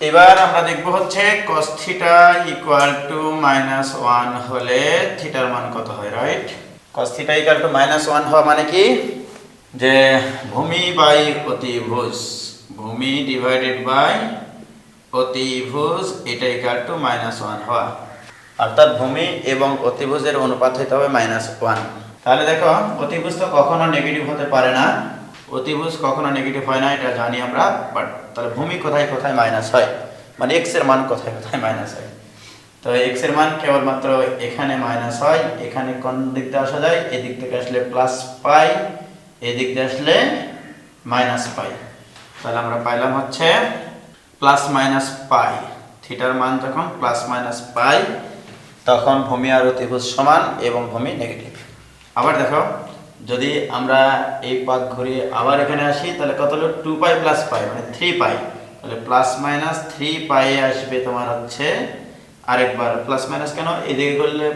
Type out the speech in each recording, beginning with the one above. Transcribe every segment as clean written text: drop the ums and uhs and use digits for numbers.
এবার আমরা দেখব হচ্ছে cos থিটা ইকুয়াল টু -1 হলে থিটার মান কত হয়, right? cos theta equal to -1 হওয়া মানে কি, যে ভূমি বাই অতিভুজ, ভূমি ডিভাইডেড বাই অতিভুজ, এটা ইকুয়াল টু -1 হওয়া, অর্থাৎ ভূমি এবং অতিভুজের অনুপাত হতে হবে -1। তাহলে দেখো অতিভুজ তো কখনো নেগেটিভ হতে পারে না, অতিভুজ কখনো নেগেটিভ হয় না, এটা জানি আমরা। বাট তাহলে ভূমি কোথায় কোথায় মাইনাস হয়, মানে এক্স এর মান কোথায় কোথায় মাইনাস হয়। তো এক্স এর মান কেবলমাত্র এখানে মাইনাস হয়, এখানে কোন দিক দিয়ে আসা যায়, এদিক থেকে আসলে প্লাস পাই, এদিক দিয়ে আসলে মাইনাস পাই। তাহলে আমরা পাইলাম হচ্ছে প্লাস মাইনাস পাই। থিটার মান যখন প্লাস মাইনাস পাই তখন ভূমি আর অতিভুজ সমান এবং ভূমি নেগেটিভ। আবার দেখো যদি আমরা এই পথ ঘুরিয়ে আবার এখানে আসি তাহলে কত হলো 2 পাই প্লাস পাই মানে 3 পাই, তাহলে প্লাস মাইনাস 3 পাই আসবে তোমার হচ্ছে আরেকবার প্লাস মাইনাস, কেন এদিকে করলে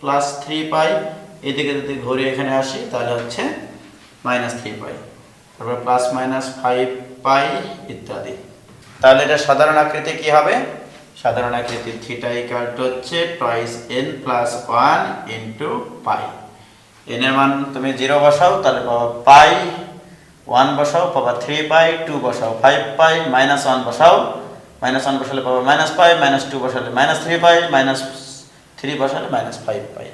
প্লাস 3 পাই, এদিকে যদি ঘুরে এখানে আসি তাহলে হচ্ছে -3 পাই, তারপর প্লাস মাইনাস 5 পাই ইত্যাদি। তাহলে এটা সাধারণ আকৃতি কি হবে, সাধারণ আকৃতি থিটা ইকুয়াল টু হচ্ছে টুয়াইস n প্লাস 1 ইনটু পাই। n এর মান তুমি 0 বসাও তাহলে পাবা পাই, 1 বসাও পাবা 3 পাই, 2 বসাও 5 পাই, -1 বসাও, -1 বসালে পাবা -পাই, -2 বসালে -3 পাই, -3 বসালে -5 পাই।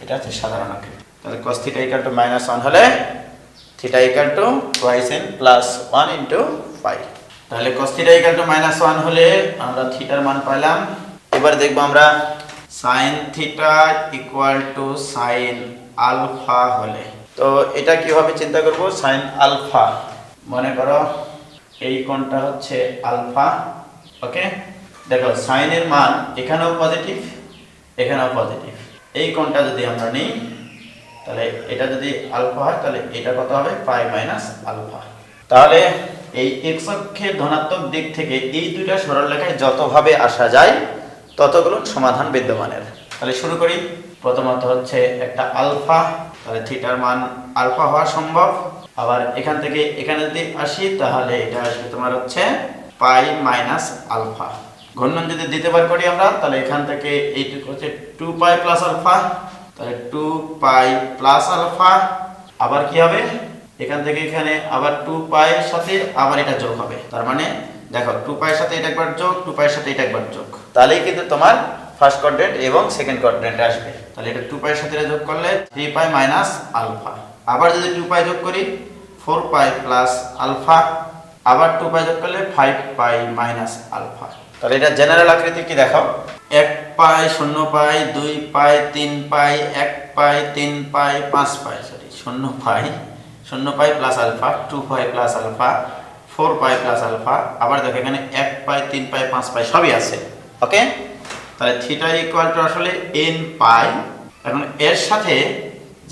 এটা হচ্ছে সাধারণ আকৃতি। তাহলে cos থিটা ইকুয়াল টু -1 হলে theta equal to twice n plus 1 into পাই। তাহলে cos থিটা ইকুয়াল টু -1 হলে আমরা থিটার মান পাইলাম। এবার দেখব আমরা sin theta equal to sin alpha হলে, তো এটা কিভাবে চিন্তা করব। sin আলফা, মনে করো এই কোণটা হচ্ছে আলফা, ওকে। দেখো sin এর মান এখানেও পজিটিভ এখানেও পজিটিভ, এই কোণটা যদি আমরা নিই তাহলে এটা যদি আলফা হয় তাহলে এটা কত হবে পাই মাইনাস আলফা। তাহলে এই x অক্ষের ধনাত্মক দিক থেকে এই দুইটা সরলরেখায় যতভাবে আসা যায় ততগুলো সমাধান বিদ্যমানের। তাহলে শুরু করি। প্রথমত হচ্ছে একটা আলফা, তাহলে থিটার মান আলফা হওয়া সম্ভব। আবার এখান থেকে এখানে যদি আসি তাহলে এটা আসবে তোমার হচ্ছে পাই মাইনাস আলফা। ঘূর্ণন যদি দিতে পার করি আমরা তাহলে এখান থেকে এইটুকু হচ্ছে 2 পাই প্লাস আলফা, তাহলে 2 পাই প্লাস আলফা। আবার কি হবে, এখান থেকে এখানে আবার 2 পাই এর সাথে আবার এটা যোগ হবে, তার মানে দেখো 2 পাই এর সাথে এটা একবার যোগ, 2 পাই এর সাথে এটা একবার যোগ, তাহলেই কিন্তু তোমার ফার্স্ট কোয়াড্রেন্ট এবং সেকেন্ড কোয়াড্রেন্টে আসবে। তাহলে এটা 2 পাই এর সাথে এটা যোগ করলে 3 পাই মাইনাস আলফা। আবার যদি 2 পাই যোগ করি 4 পাই প্লাস আলফা, আবার 2 পাই যোগ করলে 5 পাই মাইনাস আলফা। তাহলে এটা জেনারেল আকৃতি কি দেখাও, 1 pi 0 pi 2 pi 3 pi 1 pi 3 pi 5 pi, sorry 0 pi 0 pi plus alpha, 2 pi plus alpha, 4 pi plus alpha. আবার দেখো এখানে 1 পাই 3 পাই 5 পাই সবই আছে, ওকে। তাহলে থিটা ইকুয়াল টু আসলে n পাই। এখন এর সাথে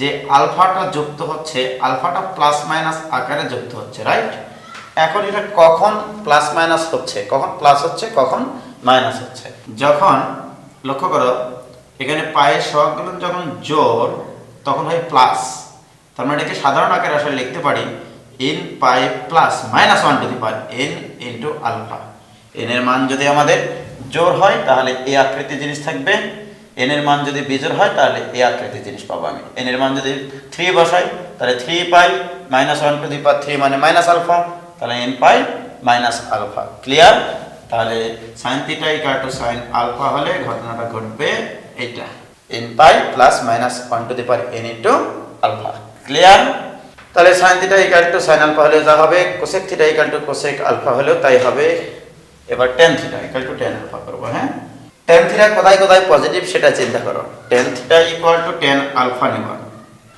যে আলফাটা যুক্ত হচ্ছে, আলফাটা প্লাস মাইনাস আকারে যুক্ত হচ্ছে, রাইট। এখন এটা কখন প্লাস মাইনাস হচ্ছে, কখন প্লাস হচ্ছে কখন মাইনাস হচ্ছে, যখন লক্ষ্য করো এখানে পায়ের সহগগুলো যখন জোর তখন হয় প্লাস, তার মানে এটাকে সাধারণ আকারে আসলে লিখতে পারি n pi plus -1 to the power n into alpha. n এর মান যদি আমাদের জোর হয় তাহলে এই আকৃতির জিনিস থাকবে, n এর মান যদি বিজোড় হয় তাহলে এই আকৃতির জিনিস পাবো আমি। n এর মান যদি 3 বসাই তাহলে 3 পাই -1 টু দি পাওয়ার 3 মানে মাইনাস আলফা, তাহলে n pi minus alpha. Clear? তাহলে sin theta equal to sin alpha হলে ঘটনাটা ঘটবে এইটা, n pi plus -1 to the power n into alpha. Clear? তাহলে sin theta equal to sin alpha হলে যা হবে, cosec theta equal to cosec alpha হলেও তাই হবে। এবার tan theta equal to tan alpha করব। হ্যাঁ, tan থিটা কোথায় কোথায় পজিটিভ সেটা চিন্তা করো। tan theta equal to tan alpha নিব।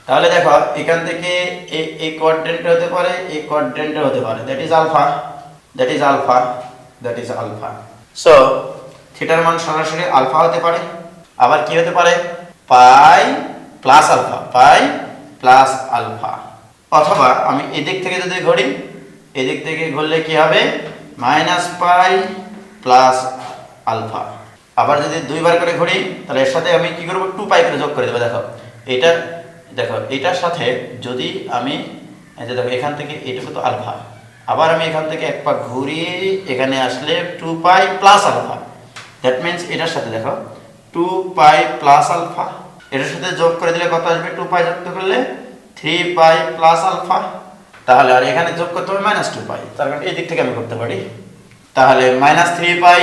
তাহলে দেখো এখান থেকে এই কোয়াড্রেন্টে হতে পারে, এই কোয়াড্রেন্টে হতে পারে, that is alpha, that is alpha, that is alpha. So থিটার মান সরাসরি আলফা হতে পারে, আবার কি হতে পারে pi plus alpha, pi plus alpha. অথবা আমি এদিক থেকে যদি ঘুরি, এদিক থেকে ঘুরলে কি হবে মাইনাস পাই প্লাস আলফা। আবার যদি দুইবার করে ঘুরি তাহলে এর সাথে আমি কি করব 2 পাই করে যোগ করে দেব। দেখো এটা, দেখো এটার সাথে যদি আমি এই যে দেখো এখান থেকে এইটুকু তো আলফা, আবার আমি এখান থেকে এক পাক ঘুরিয়ে এখানে আসলে 2 pi plus alpha, that means এটার সাথে দেখো 2 পাই প্লাস আলফা, এটার সাথে যোগ করে দিলে কত আসবে? 2 পাই যুক্ত করলে 3 পাই প্লাস আলফা। তাহলে আর এখানে যোগ করতে হবে -2 পাই, তার কারণ এই দিক থেকে আমি করতে পারি। তাহলে -3 পাই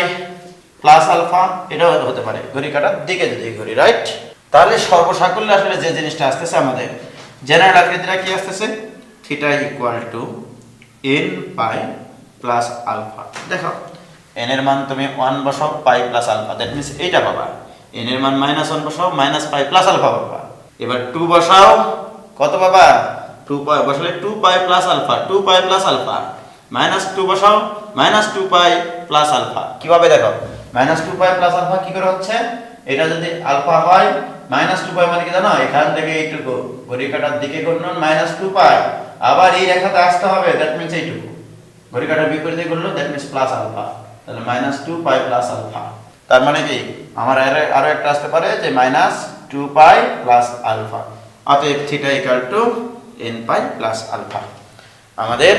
প্লাস আলফা এটাও হতে পারে ঘড়ি কাটার দিকে যদি ঘড়ি, রাইট? তাহলে সর্বসাকল্যে আসলে যে জিনিসটা আসতেছে আমাদের জেনারেল আকৃতিটা কি আসতেছে? Theta equal to n pi plus alpha. দেখো n এর মান তুমি 1 বসাও, pi plus alpha, that means এইটা পাবা। n এর মান -1 বসাও, মাইনাস পাই প্লাস আলফা পাবা। এবার 2 বসাও, কত পাবা? 2 পাই বসালে 2 pi plus alpha, 2 pi plus alpha. -2 বসাও, -2 পাই প্লাস আলফা। কিভাবে দেখো? -2 পাই প্লাস আলফা কি করে হচ্ছে? এটা যদি আলফা হয় -2 পাই মানে কি জানো? এখান থেকে এইটুকু ঘড়ি কাটার দিকে গুণন -2 পাই, আবার এই রেখাতে আসতে হবে, দ্যাট মিন্স এইটুকু ঘড়ি কাটার বিপরীতে গুণলো, দ্যাট মিন্স প্লাস আলফা। তাহলে -2 পাই প্লাস আলফা, তার মানে কি আমার আরো একটা আসতে পারে যে -2 পাই প্লাস আলফা। অতএব theta equal to n pi plus alpha. আমাদের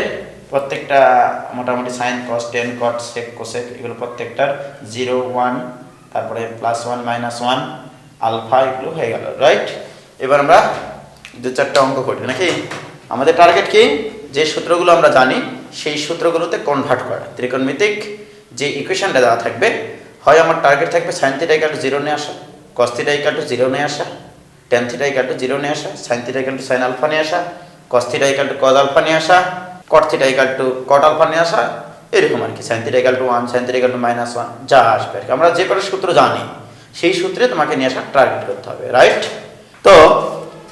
প্রত্যেকটা মোটামুটি sine cos tan cot sec cosec এগুলো প্রত্যেকটার 0 1 তারপরে +1 -1 আলফা এগুলো হয়ে গেল, রাইট? এবার আমরা 2-4টা অঙ্ক করি নাকি? আমাদের টার্গেট কি? যে সূত্রগুলো আমরা জানি সেই সূত্রগুলোতে কনভার্ট করা। ত্রিকোণমিতিক যে ইকুয়েশনটা দেওয়া থাকবে, হয় আমার টার্গেট থাকবে sin θ = 0 নিয়ে আসা, cos θ = 0 নিয়ে আসা, tan θ = 0 নিয়ে আসা, sin θ = sin আলফা নিয়ে আসা, cos θ = cos আলফা নিয়ে আসা, cot θ = cot আলফা নিয়ে আসা, এরকম আর কি। sin θ = 1, sin θ = -1 যা আসবে আর কি। আমরা যে কটা সূত্র জানি সেই সূত্রে তোমাকে নিয়ে আসা টার্গেট করতে হবে, রাইট? তো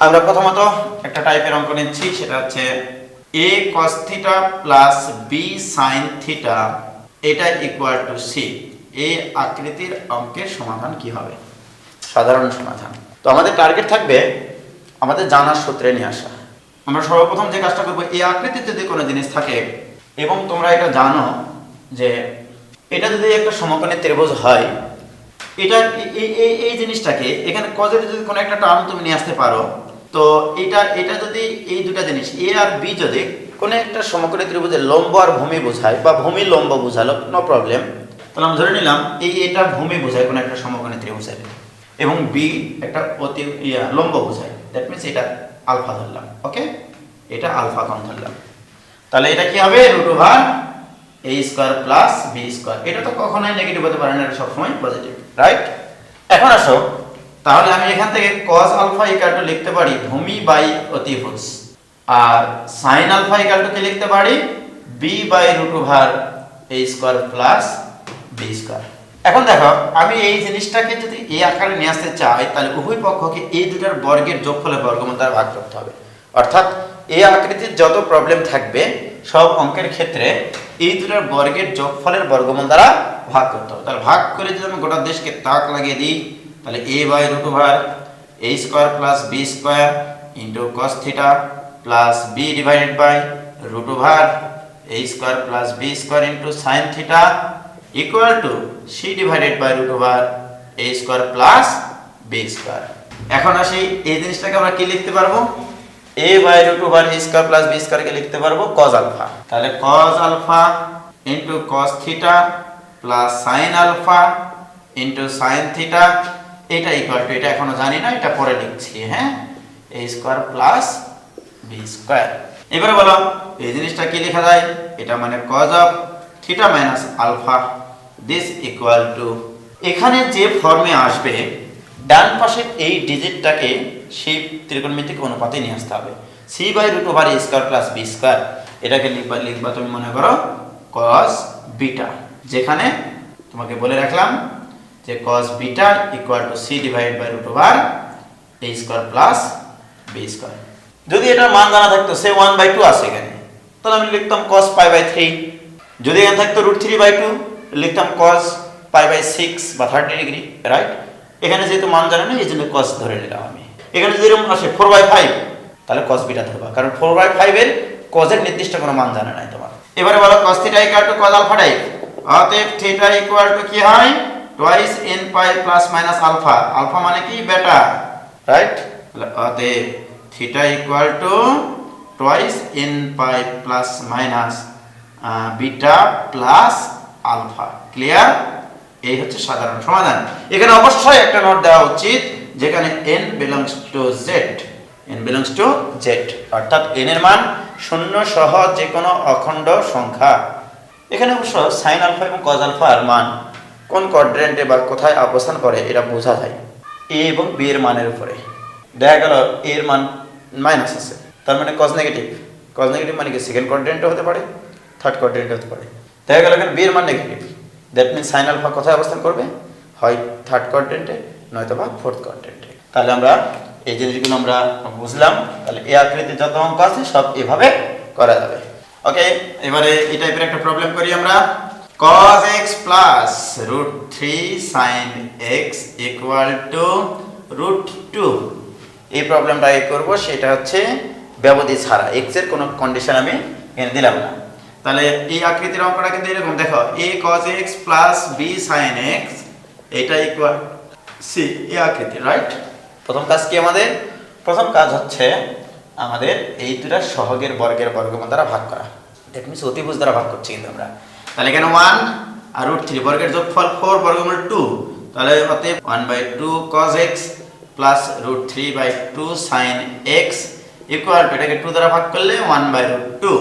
আমরা প্রথমত একটা টাইপের অঙ্ক নিচ্ছি, সেটা হচ্ছে a cos θ plus b sin θ এটা ইকুয়াল টু c। এই আকৃতির অঙ্কের সমাধান কি হবে? সাধারণ সমাধান। তো আমাদের টার্গেট থাকবে আমাদের জানার সূত্রে নিয়ে আসা। আমরা সর্বপ্রথম যে কাজটা করবো, এই আকৃতির যদি কোনো জিনিস থাকে এবং তোমরা এটা জানো যে এটা যদি একটা সমকোণী ত্রিভুজ হয়, এটা এই জিনিসটাকে এখানে কজের যদি কোনো একটা টার্ম তুমি নিয়ে আসতে পারো, তো এটা যদি এই দুটো জিনিস a আর b যদি কোনো একটা সমকোণী ত্রিভুজের লম্ব আর ভূমি বোঝায় বা ভূমি লম্ব বোঝালো, নো প্রবলেম। তাহলে আমরা ধরে নিলাম এটা ভূমি বোঝায় কোনো একটা সমকোণী ত্রিভুজের এবং b একটা লম্ব বোঝায়, দ্যাট মিনস এটা আলফা ধরলাম, ওকে? এটা আলফা কোণ ধরলাম। তাহলে এটা কি হবে? √a² plus b²। এটা তো কখনোই নেগেটিভ হতে পারে না, এটা সবসময় পজিটিভ, রাইট? এখন আসো, তাহলে আমি এখান থেকে cos আলফা = লিখতে পারি ভূমি বাই অতিভুজ, আর sin আলফা = কি লিখতে পারি? b/√a² plus b²। এখন দেখো, আমি এই জিনিসটাকে যদি এই আকারে নিয়ে আসতে চাই, তাহলে উভয় পক্ষকে এই দুটার বর্গের যোগফলের বর্গমূল দ্বারা ভাগ করতে হবে। অর্থাৎ এই আকৃতির যত প্রবলেম থাকবে সব অঙ্কের ক্ষেত্রে এই দুটার বর্গের যোগফলের বর্গমূল দ্বারা ভাগ করতে হবে। তাহলে ভাগ করে যদি আমি গোটা দেশকে তাক লাগিয়ে দিই, তাহলে a/√a² plus b² into cos θ plus b divided by √a² plus b² into sin θ equal to c divided by √a² plus b²। এখন আসি, এই জিনিসটাকে আমরা কি লিখতে পারবো? a/√a² প্লাস b² কে লিখতে পারবো cos আলফা। তাহলে cos alpha into cos θ plus sin alpha into sin θ, এটা ইকুয়াল টু, এটা এখনো জানি না, এটা পরে লিখছি, হ্যাঁ, a² প্লাস b²। এবারে বলো এই জিনিসটা কি লেখা যায়? এটা মানে cos of θ minus alpha, this equal to, এখানে যে ফর্মে আসবে ডান পাশের এই ডিজিটটাকে সেই ত্রিকোণমিতিক অনুপাতে নিয়ে আসতে হবে, c/√a² প্লাস b²। এটাকে লিখবা তুমি মনে করো cos বিটা, যেখানে তোমাকে বলে রাখলাম যে cos beta equal to c divided by √a² plus b²। যদি এটার মান জানা থাকতো, সে 1/2 আছে এখানে, তাহলে আমি লিখতাম cos π/3। যদি এখানে থাকতো √3/2, লিখতাম cos π/6 বা 30 ডিগ্রি, রাইট? এখানে যেহেতু মান জানা নেই, এই জন্য cos ধরে নিলাম আমি। এখানে যদি এরকম আসে 4/5, তাহলে cos বিটা ধরবা, কারণ 4/5 এর cos এর নির্দিষ্ট কোনো মান জানা নাই তোমার। এবারে বলো cos θ = cos আলফা টাইপ, অতএব θ ইকুয়াল টু কি হয়? Twice n pi plus minus alpha. Alpha মানে কি? Beta, right? অতএব θ equal to twice n pi plus minus beta plus alpha. Clear? এই হচ্ছে সাধারণ সমাধান। এখানে অবশ্যই একটা নোট দেওয়া উচিত, যেখানে n belongs to z, n belongs to z, অর্থাৎ n এর মান শূন্য সহ যে কোনো অখণ্ড সংখ্যা। এখানে অবশ্য সাইন আলফা এবং কজ আলফার মান কোন কোয়াড্রেন্টে বা কোথায় অবস্থান করে এটা বোঝা যায় a এবং b এর মানের উপরে। দেখা গেল a এর মান মাইনাস আছে, তার মানে কজ নেগেটিভ। কজ নেগেটিভ মানে কি সেকেন্ড কোয়াড্রেন্টে হতে পারে, থার্ড কোয়াড্রেন্টে হতে পারে। দেখা গেল এখানে b এর মান negative, that means sine alpha কোথায় অবস্থান করবে, হয় থার্ড কোয়াড্রেন্টে নয়তো বা ফোর্থ কোয়াড্রেন্টে। তাহলে আমরা এই জিনিসগুলো আমরা বুঝলাম। তাহলে এই আকৃতির যত অঙ্ক আছে সব এভাবে করা যাবে। ওকে, এবারে এই টাইপের একটা প্রবলেম করি আমরা। cos x plus √3 sin x equal to √2। এই প্রবলেমটা করব, সেটা হচ্ছে ব্যবধি ছাড়া, x এর কোনো কন্ডিশন আমি এনে দিলাম না। তাহলে এই আকৃতির অঙ্কটা কিন্তু এরকম, দেখো a cos x plus b sin x এটা ইকুয়াল c, এই আকৃতি, রাইট? প্রথম কাজ কি আমাদের? প্রথম কাজ হচ্ছে আমাদের এই দুটা সহগের বর্গের বর্গমূল দ্বারা ভাগ করা। দ্যাট মিনস অতিভুজ দ্বারা ভাগ করছি কিন্তু আমরা। তাহলে এখানে 1 আর √3 বর্গের যোগফল 4 বর্গমূল 2, তাহলে অতএব 1/2 cos x plus √3/2 sin x equal to, এটাকে 2 দ্বারা ভাগ করলে 1/2।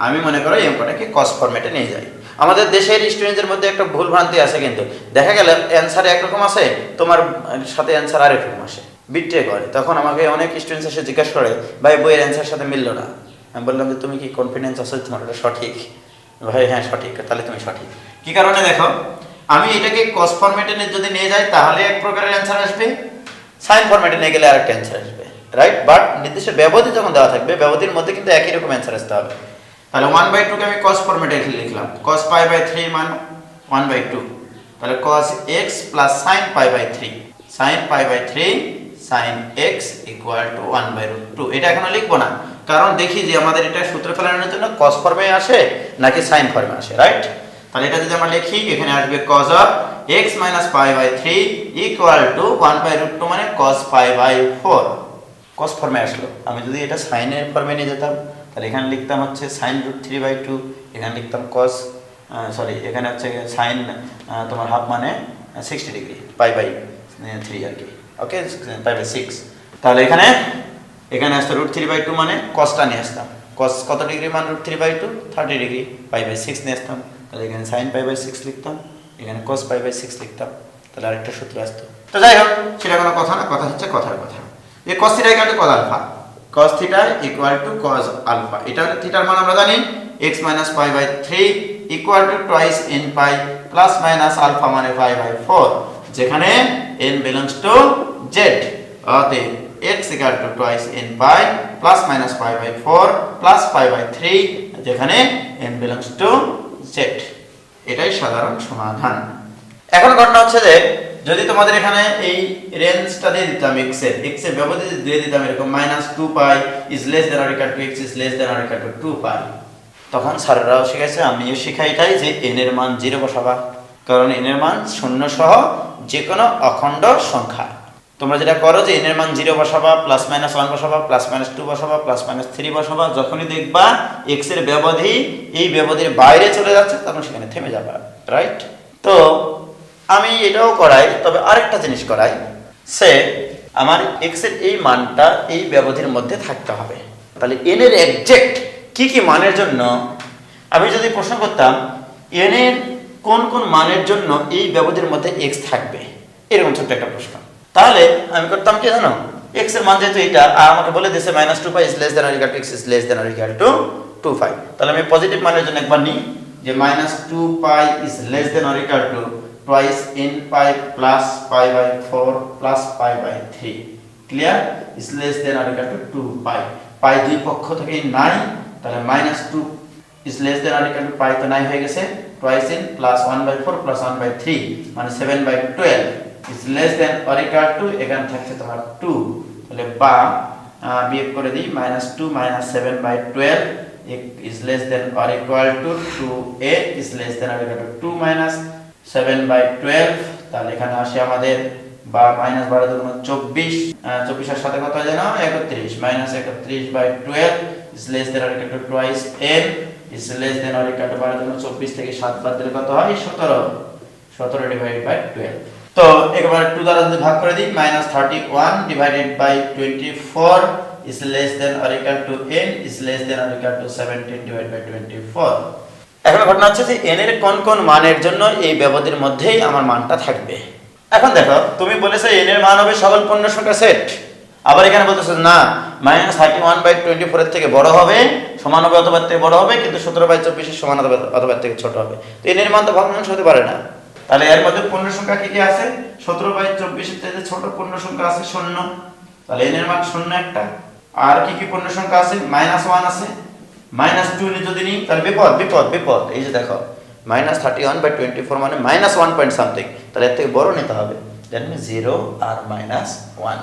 আমি মনে করো এই অঙ্কটাকে cos ফরম্যাটে নিয়ে যাই। আমাদের দেশের স্টুডেন্টদের মধ্যে একটা ভুল ভ্রান্তি আছে, কিন্তু দেখা গেল অ্যানসার একরকম আছে, তোমার সাথে অ্যানসার আরেক রকম আসে, বিট্রে করে। তখন আমাকে অনেক স্টুডেন্টস এসে জিজ্ঞাসা করে, ভাই বইয়ের অ্যানসার সাথে মিললো না। আমি বললাম যে তুমি কি কনফিডেন্স আছে তোমার এটা সঠিক? ভাই হ্যাঁ সঠিক, তাহলে তুমি সঠিক। কি কারণে? দেখো আমি এটাকে cos ফরম্যাটে যদি নিয়ে যাই তাহলে এক প্রকারের অ্যানসার আসবে, সাইন ফরম্যাটে নিয়ে গেলে আরেকটা অ্যানসার আসবে, রাইট? বাট নির্দিষ্ট ব্যবধি যখন দেওয়া থাকবে, ব্যবধির মধ্যে কিন্তু একই রকম অ্যানসার আসতে হবে। তাহলে 1/2 কে আমি cos ফরম্যাটে লিখলাম, cos π/3 মান 1/2, তাহলে cos x plus sin π/3, sin π/3 sin x equal to 1/2। এটা এখন লিখবো না, কারণ দেখি যে আমাদের এটা সূত্র ফেলানোর জন্য cos ফর্মে আসে নাকি sin ফর্মে আসে, রাইট? তাহলে এটা যদি আমরা লিখি, এখানে আসবে cos x - π/3 ইকুয়াল টু 1/2 মানে cos π/4। cos ফর্মে আসলো। আমি যদি এটা sin এর ফর্মে নিয়ে যেতাম, তাহলে এখানে লিখতাম হচ্ছে sin √3/2, এখানে লিখতাম cos, এখানে হচ্ছে sin তোমার হাফ মানে 60 ডিগ্রি, π/3 আর কি। ওকে, π/6। তাহলে এখানে আসতো √3/2 মানে cosটা নিয়ে আসতাম। cos কত ডিগ্রি মান √3/2? 30 ডিগ্রি। π/6 নিয়ে আসতাম, তাহলে এখানে sin π/6 লিখতাম, এখানে cos π/6 লিখতাম, তাহলে আরেকটা সূত্র আসতো। তো যাই হোক, সেটা কোনো কথা না, কথা হচ্ছে কথার কথা। এই cos θ = cos alpha, cos θ = cos alpha. এটা থিটার মান আমরা জানি x - π/3 equal to twice n π plus minus alpha মানে π/4, যেখানে n বিলংস টু z। অতএব x equal to twice n pi plus minus π/4 plus π/3, যেখানে n belongs to z। এটাই সাধারণ সমাধান। এখন ঘটনা হচ্ছে যে যদি তোমাদের এখানে এই রেঞ্জটা দিয়ে দিতাম, x এর ব্যবধি দিয়ে দিতাম এরকম -2 pi is less than or equal to x is less than or equal to 2 pi, তখন স্যাররাও শিখাইছে, আমিও শিখাই এটাই যে n এর মান 0 বসাবা, কারণ n এর মান শূন্য সহ যে কোনো অখণ্ড সংখ্যা। তোমরা যেটা করো যে n এর মান 0 বসাবা, +-1 বসাবা, +-2 বসাবা, +-3 বসাবা, যখনই দেখবা x এর ব্যবধি এই ব্যবধির বাইরে চলে যাচ্ছে তখন সেখানে থেমে যাবা, রাইট? তো আমি এটাও করাই, তবে আরেকটা জিনিস করাই, সে আমার x এর এই মানটা এই ব্যবধির মধ্যে থাকতে হবে। তাহলে n এর এক্সাক্ট কি কি মানের জন্য, আমি যদি প্রশ্ন করতাম n এর কোন কোন মানের জন্য এই ব্যবধির মধ্যে x থাকবে, এরকম ছোট্ট একটা প্রশ্ন, তাহলে আমি করতাম কি জানো, x এর মান যেহেতু এটা আর আমাকে বলে দিয়েছে -2 pi is less than or equal to x is less than or equal to 2 pi, তাহলে আমি পজিটিভ মানের জন্য একবার নিই যে -2 pi is less than or equal to twice n pi plus pi/4 plus pi/3, clear? is less than or equal to 2 pi, pi দুই পক্ষ থেকে নাই, তাহলে -2 is less than or equal to pi তো নাই হয়ে গেছে, twice n plus 1/4 plus 1/3 মানে 7/12 is less than or equal to, এখানে থাকছে তোমার 2, তাহলে বা বিয়োগ করে দিই -2 - 7/12 is less than or equal to 2a is less than or equal to 2 - 7/12, তাহলে এখানে আসে আমাদের বা মাইনাস 12 × 24 এর সাথে কত হয় জানো, 31 -31/12 is less than or equal to twice n is less than or equal two বাড়ার জন্য 24 থেকে 7 বাদ দিলে কত হয় 17 17 ডিভাইডেড বাই 12 তো একবার 2 দ্বারা যদি ভাগ করে দিই -31 divided by 24 is less than or equal to n is less than or equal to 17 divided by 24 এখন ঘটনা হচ্ছে যে n এর কোন কোন মানের জন্য এই ব্যবধির মধ্যেই আমার মানটা থাকবে এখন দেখো তুমি বলেছো n এর মান হবে সকল পূর্ণ সংখ্যা সেট আবার এখানে বলতেছো না -31/24 এর থেকে বড় হবে সমান হবে অথবা এর থেকে বড় হবে কিন্তু 17/24 এর সমান হবে অথবা এর থেকে ছোট হবে তো n এর মান তো ভগ্নাংশ হতে পারে না তাহলে এর মধ্যে পূর্ণ সংখ্যা কি কি আছে 17/24 এর থেকে ছোট পূর্ণ সংখ্যা আছে 0 তাহলে n এর মান 0 একটা আর কি কি পূর্ণ সংখ্যা আছে -1 আছে -2 যদি নিই তাহলে বিপদ এই যে দেখো -31/24 মানে -1 পয়েন্ট সামথিং তাহলে এর থেকে বড় নিতে হবে দ্যাট মিন্স 0 আর -1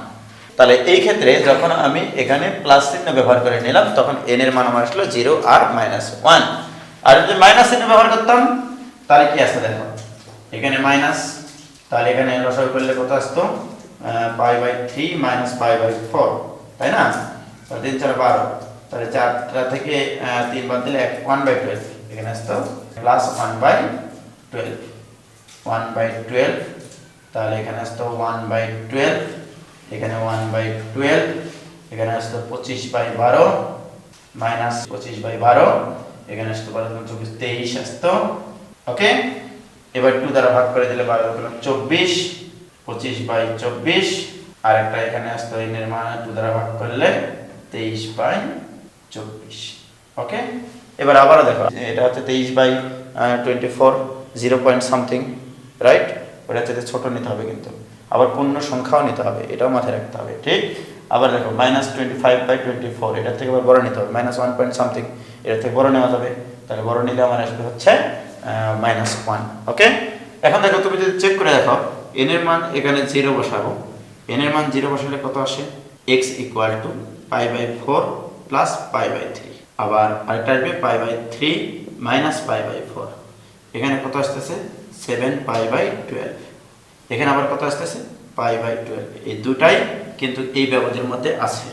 তাহলে এই ক্ষেত্রে যখন আমি এখানে প্লাস চিহ্ন ব্যবহার করে নিলাম তখন n এর মান আমার আসলো 0 আর -1 আর যদি মাইনাস চিহ্ন ব্যবহার করতাম তাহলে কি আসবে দেখো এখানে মাইনাস তাহলে এখানে লসাগু করলে কত আসতো π/3 π/4 তাই না তাহলে 3 4 12 তাহলে 4টা থেকে 3 বাদ দিলে 1/12 এখানে আসতো প্লাস 1/12 1/12 তাহলে এখানে আসতো 1/12 এখানে 1/12 এখানে আসতো 25/12 মাইনাস 25/12 এখানে আসতো 23 আসতো ওকে এবার 2 দ্বারা ভাগ করে দিলে 12 হলো 24 25/24 আর একটা এখানে আসতো n এর মান 2 দ্বারা ভাগ করলে 23/24 ওকে এবার আবারো দেখো এটা হচ্ছে 23/24 0 পয়েন্ট সামথিং রাইট ওটা থেকে ছোট নিতে হবে কিন্তু আবার পূর্ণ সংখ্যাও নিতে হবে এটাও মাথায় রাখতে হবে ঠিক আবার দেখো -25/24 এটা থেকে আবার বড় নিতে হবে -1 পয়েন্ট সামথিং এটা থেকে বড় নেওয়া যাবে তাহলে বড় নিলে আমার আসবে হচ্ছে -1 ওকে এখন দেখো তুমি যদি চেক করে দেখো n এর মান এখানে 0 বসাবো n এর মান 0 বসালে কত আসে x = π/4 প্লাস π/3 আবার আরেকটা আসবে π/3 মাইনাস π/4 এখানে কত আসতেছে 7π/12 এখানে আবার কত আসতেছে π/12 এই দুটাই কিন্তু এই ব্যবধির মধ্যে আছে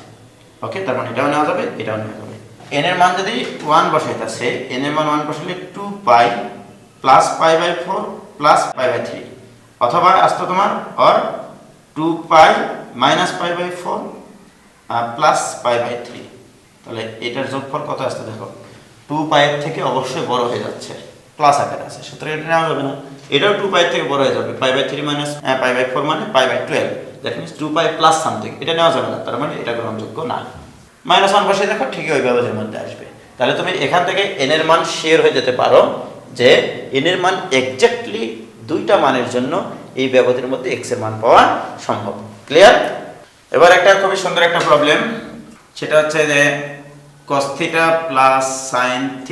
ওকে তার মানে এটাও নেওয়া যাবে এটাও নেওয়া যাবে n এর মান যদি 1 বসাইতাছে n এর মান 1 বসালে 2π প্লাস π/4 প্লাস π/3 অথবা আসতো তোমার অর 2π মাইনাস π/4 প্লাস π/3 তাহলে এটার যোগফল কত আসছে দেখো 2π এর থেকে অবশ্যই বড় হয়ে যাচ্ছে প্লাস আকারে আছে সুতরাং এটা নেওয়া যাবে না এটাও 2π এর থেকে বড় হয়ে যাবে π/3 মাইনাস π/4 মানে π/12 দ্যাট মিন্স 2π প্লাস সামথিং এটা নেওয়া যাবে না তার মানে এটা গ্রহণযোগ্য না -1 বসে দেখো ঠিকই ওই ব্যবধানের মধ্যে আসবে তাহলে তুমি এখান থেকে n এর মান শেয়ার হয়ে যেতে পারো যে n এর মান এক্স্যাক্টলি দুইটা মানের জন্য এই ব্যবধানের মধ্যে x এর মান পাওয়া সম্ভব ক্লিয়ার এবার একটা খুবই সুন্দর একটা প্রবলেম সেটা হচ্ছে যে cos θ প্লাস sin θ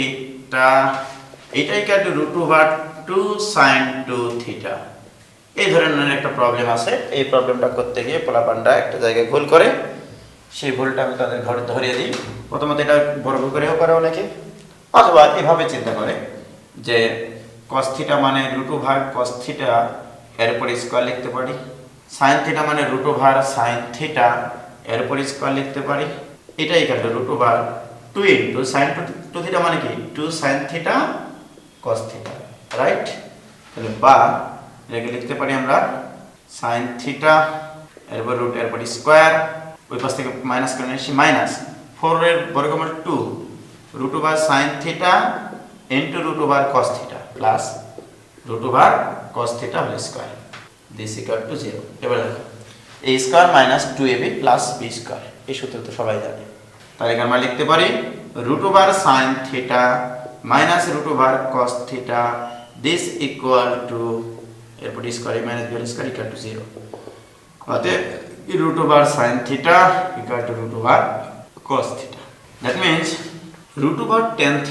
এটা √2 sin 2θ এই ধরনের একটা প্রবলেম আছে এই প্রবলেমটা করতে গিয়ে পোলাপানটা একটা জায়গায় ভুল করে সেই ভুলটা আমি তাদের ঘরে ধরিয়ে দিই প্রথমত এটা বর্গ করেও করে অনেকে অথবা এভাবে চিন্তা করে যে cos θ মানে √2 cos θ এর উপর স্কয়ার লিখতে পারি sin θ মানে √2 sin θ এর উপর স্কয়ার লিখতে পারি এটাই কাটলো √2 sin 2θ মানে কি 2 sin θ cos θ রাইট তাহলে বা এটাকে লিখতে পারি আমরা sin θ এর উপর √ এর উপর স্কয়ার ওই পাশ থেকে মাইনাস করে নিচ্ছি মাইনাস 4 এর বর্গমূল 2 √2 sin θ into √2 cos θ plus √2 cos θ whole square this equal to 0 এবার দেখো a square minus 2ab plus b square এই সূত্র তো সবাই জানে তাহলে এখানে আমরা লিখতে পারি √2 sin θ minus √2 cos θ this equal to এরপর square minus b square equal to 0 অতএব √2 sin θ equal to √2 cos θ that means √2 tan θ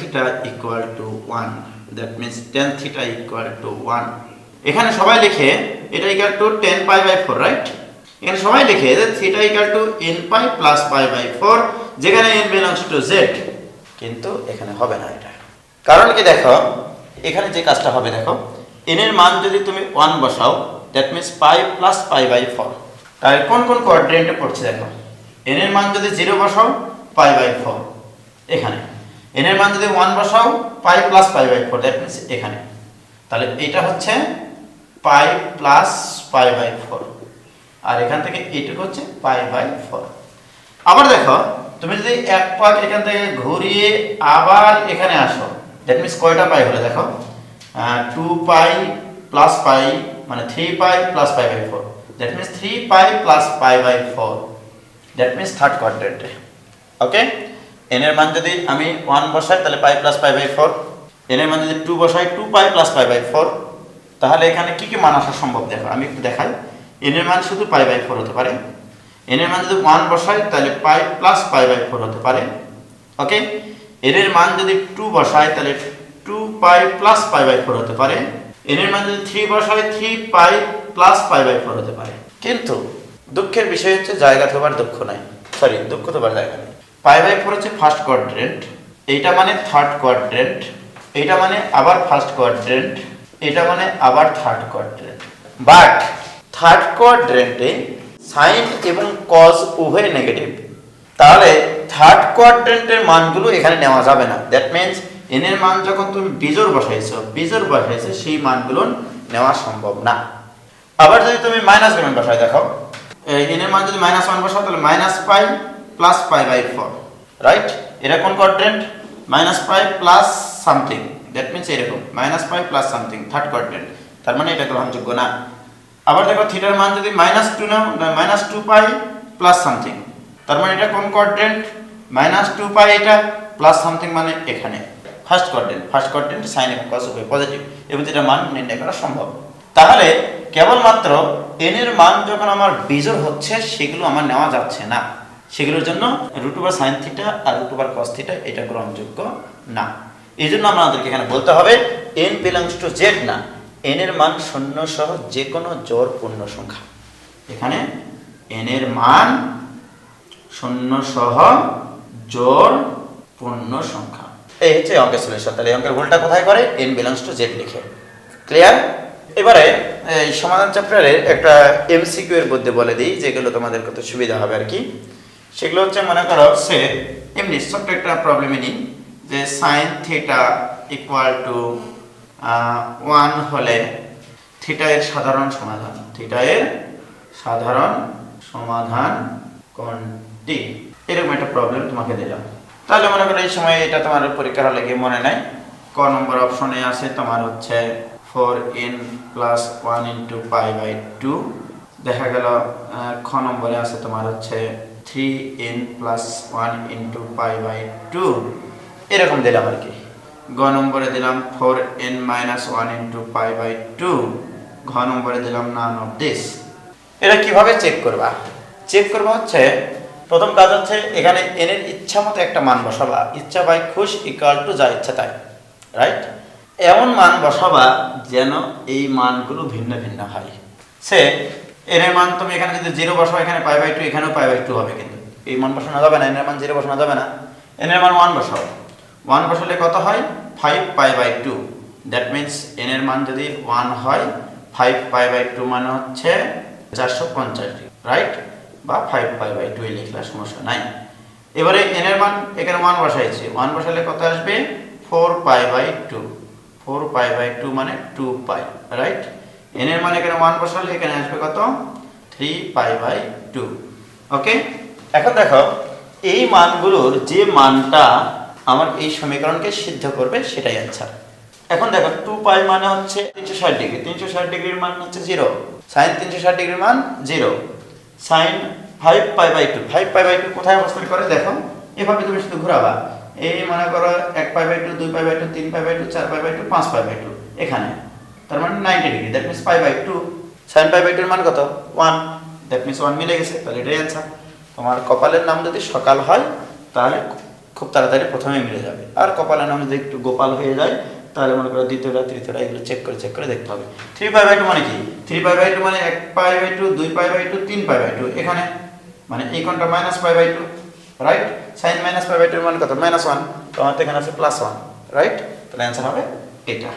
equal to 1 that means tan θ equal to 1 এখানে সবাই লিখে এটা equal to tan π/4 রাইট এখানে সবাই লিখে যে θ equal to nπ plus π/4 যেখানে n belongs to z কিন্তু এখানে হবে না এটা কারণ কি দেখো এখানে যে কাজটা হবে দেখো n এর মান যদি তুমি 1 বসাও that means π plus π/4 তাহলে কোন কোন কোঅর্ডিনেটে পড়ছে দেখো n এর মান যদি 0 বসাও π/4 এখানে n এর মান যদি 1 বসাও pi plus pi by 4 that means এখানে, তাহলে এটা হচ্ছে পাই প্লাস পাই বাই 4 আর এখান থেকে এইটুকু হচ্ছে পাই বাই 4। আবার দেখো তুমি যদি এক পাক এখান থেকে ঘুরিয়ে আবার এখানে আসো দ্যাট মিন্স কয়টা পাই হলো দেখো 2 পাই প্লাস পাই মানে 3 pi plus pi by 4 that means 3 pi plus pi by 4 that means third কোয়াড্রেন্টে। ওকে, n এর মান যদি আমি 1 বসাই তাহলে pi plus pi by 4, n এর মান যদি 2 বসাই 2 পাই প্লাস পাই বাই 4, তাহলে এখানে কি কি মান আসা সম্ভব দেখো আমি একটু দেখাই। n এর মান শুধু পাই বাই 4 হতে পারে, n এর মান যদি 1 বসাই তাহলে পাই প্লাস পাই বাই 4 হতে পারে। ওকে, n এর মান যদি 2 বসাই তাহলে 2 পাই প্লাস পাই বাই 4 হতে পারে, n এর মান যদি 3 বসাই 3 পাই প্লাস পাই বাই 4 হতে পারে। কিন্তু দুঃখের বিষয় হচ্ছে জায়গা থবার দুঃখ নাই, সরি দুঃখ থবার জায়গা নেই। পাই বাই 4 হচ্ছে ফার্স্ট কোয়াড্রেন্ট, এইটা মানে থার্ড কোয়াড্রেন্ট, এইটা মানে আবার ফার্স্ট কোয়াড্রেন্ট, এটা মানে আবার থার্ড কোয়াড্রেন্ট। বাট থার্ড কোয়াড্রেন্টে সাইন এবং কজ উভয় নেগেটিভ, তাহলে থার্ড কোয়াড্রেন্টের মানগুলো এখানে নেওয়া যাবে না। দ্যাট মিন্স n এর মান যখন তুমি বিজোড় বসাইছো সেই মানগুলো নেওয়া সম্ভব না। আবার যদি তুমি মাইনাস মান বসাই দেখো, n এর মান যদি -1 বসাও তাহলে minus pi plus pi by 4, right? এটা কোন quadrant? Minus pi plus something, that means এরকম minus pi plus something third quadrant, তার মানে এটা গ্রহণযোগ্য না। আবার দেখো থিটার মান যদি -2 নাও -2 পাই প্লাস সামথিং, তার মানে এটা কোন কোয়াড্রেন্ট? -2 পাই এটা প্লাস সামথিং মানে এখানে ফার্স্ট কোয়াড্রেন্ট সাইন এবং কস উভয় পজিটিভ এবং যেটা মান নির্ণয় করা সম্ভব। তাহলে কেবলমাত্র n এর মান যখন আমার বিজোড় হচ্ছে সেগুলো আমার নেওয়া যাচ্ছে না, সেগুলোর জন্য √sin θ আর √cos θ এটা গ্রহণযোগ্য না। এই জন্য আমাদেরকে এখানে বলতে হবে n বিলংস টু z না, n এর মান 0 সহ যে কোনো জোড় পূর্ণ সংখ্যা। এখানে n এর মান 0 সহ জোড় পূর্ণ সংখ্যা। এই হচ্ছে অঙ্কের সলিউশন। তাহলে অঙ্কের ভুলটা কোথায় করে? n বিলংস টু z লিখে। ক্লিয়ার? এবারে এই সমাধান চ্যাপ্টারের একটা এমসিকিউ এর মধ্যে বলে দিই যেগুলো তোমাদের কত সুবিধা হবে আর কি। সেগুলো হচ্ছে মনে করো সে এমনি ছোট্ট একটা প্রবলেমে নিই যে sin θ ইকুয়াল টু 1 হলে থিটা এর সাধারণ সমাধান কোনটি? এরকম একটা প্রবলেম তোমাকে দিলাম। তাহলে মনে করো এই সময় এটা তোমার পরীক্ষার হলে কি মনে নাই, ক নম্বর অপশনে আছে তোমার হচ্ছে 4n + 1 × π/2, দেখা গেল খ নম্বরে আছে তোমার হচ্ছে 3n + 1 × π/2, এরকম দিলাম আর কি। গ নম্বরে দিলাম 4n - 1 × π/2, ঘ নম্বরে দিলাম none of this। এটা কিভাবে চেক করবা? চেক করবা হচ্ছে প্রথম কাজ হচ্ছে এখানে n এর ইচ্ছা মতো একটা মান বসাবা, ইচ্ছা বাই খুশ ইকুয়াল টু যা ইচ্ছা তাই, রাইট? এমন মান বসাবা যেন এই মানগুলো ভিন্ন ভিন্ন হয়। সে n এর মান তুমি এখানে যদি 0 বসাও এখানে π/2 এখানেও π/2 হবে, কিন্তু এই মান বসানো যাবে না, n এর মান 0 বসানো যাবে না। n এর মান 1 বসাও, 1 বসালে কত হয়? 5π/2, দ্যাট মিন্স n এর মান যদি 1 হয় 5π/2 মানে হচ্ছে 450 ডিগ্রি, রাইট? বা 5π/2 লিখলে সমস্যা নাই। এবারে n এর মান এখানে 1 বসাইছি, 1 বসালে কত আসবে? 4π/2, 4π/2 মানে 2π, রাইট? n এর মান এখানে 1 বসালে এখানে আসবে কত? 3π/2। ওকে, এখন দেখো এই মানগুলোর যে মানটা আমার এই সমীকরণকে সিদ্ধ করবে সেটাই आंसर। এখন দেখো 2π মানে হচ্ছে 360 ডিগ্রি, 360 ডিগ্রির মান হচ্ছে 0, sin 360 ডিগ্রির মান 0, sin 5π/2, 5π/2 কোথায় অবস্থান করে দেখো, এভাবে তুমি শুধু ঘোরাবা, এই মনে করো 1π/2, 2π/2, 3π/2, 4π/2, 5π/2 এখানে, তার মানে 90 ডিগ্রি, দ্যাট মিন্স π/2। sin π/2 এর মান কত? 1, দ্যাট মিন্স 1 মিলে গেছে, তাহলে এটাই आंसर। তোমার কপালের নাম যদি সকাল হয় তাহলে খুব তাড়াতাড়ি প্রথমে মিলে যাবে, আর কপালের নাম যদি একটু গোপাল হয়ে যায় তাহলে মনে করো দ্বিতীয়টা তৃতীয়টা এগুলো চেক করে দেখতে হবে। 3π/2 মানে কি? 3π/2 মানে 1π/2, 2π/2, 3π/2 এখানে, মানে এই কোণটা -π/2, রাইট? sin -π/2 এর মান কত? -1, তোমার এখানে আছে +1, রাইট? তাহলে आंसर হবে এটা।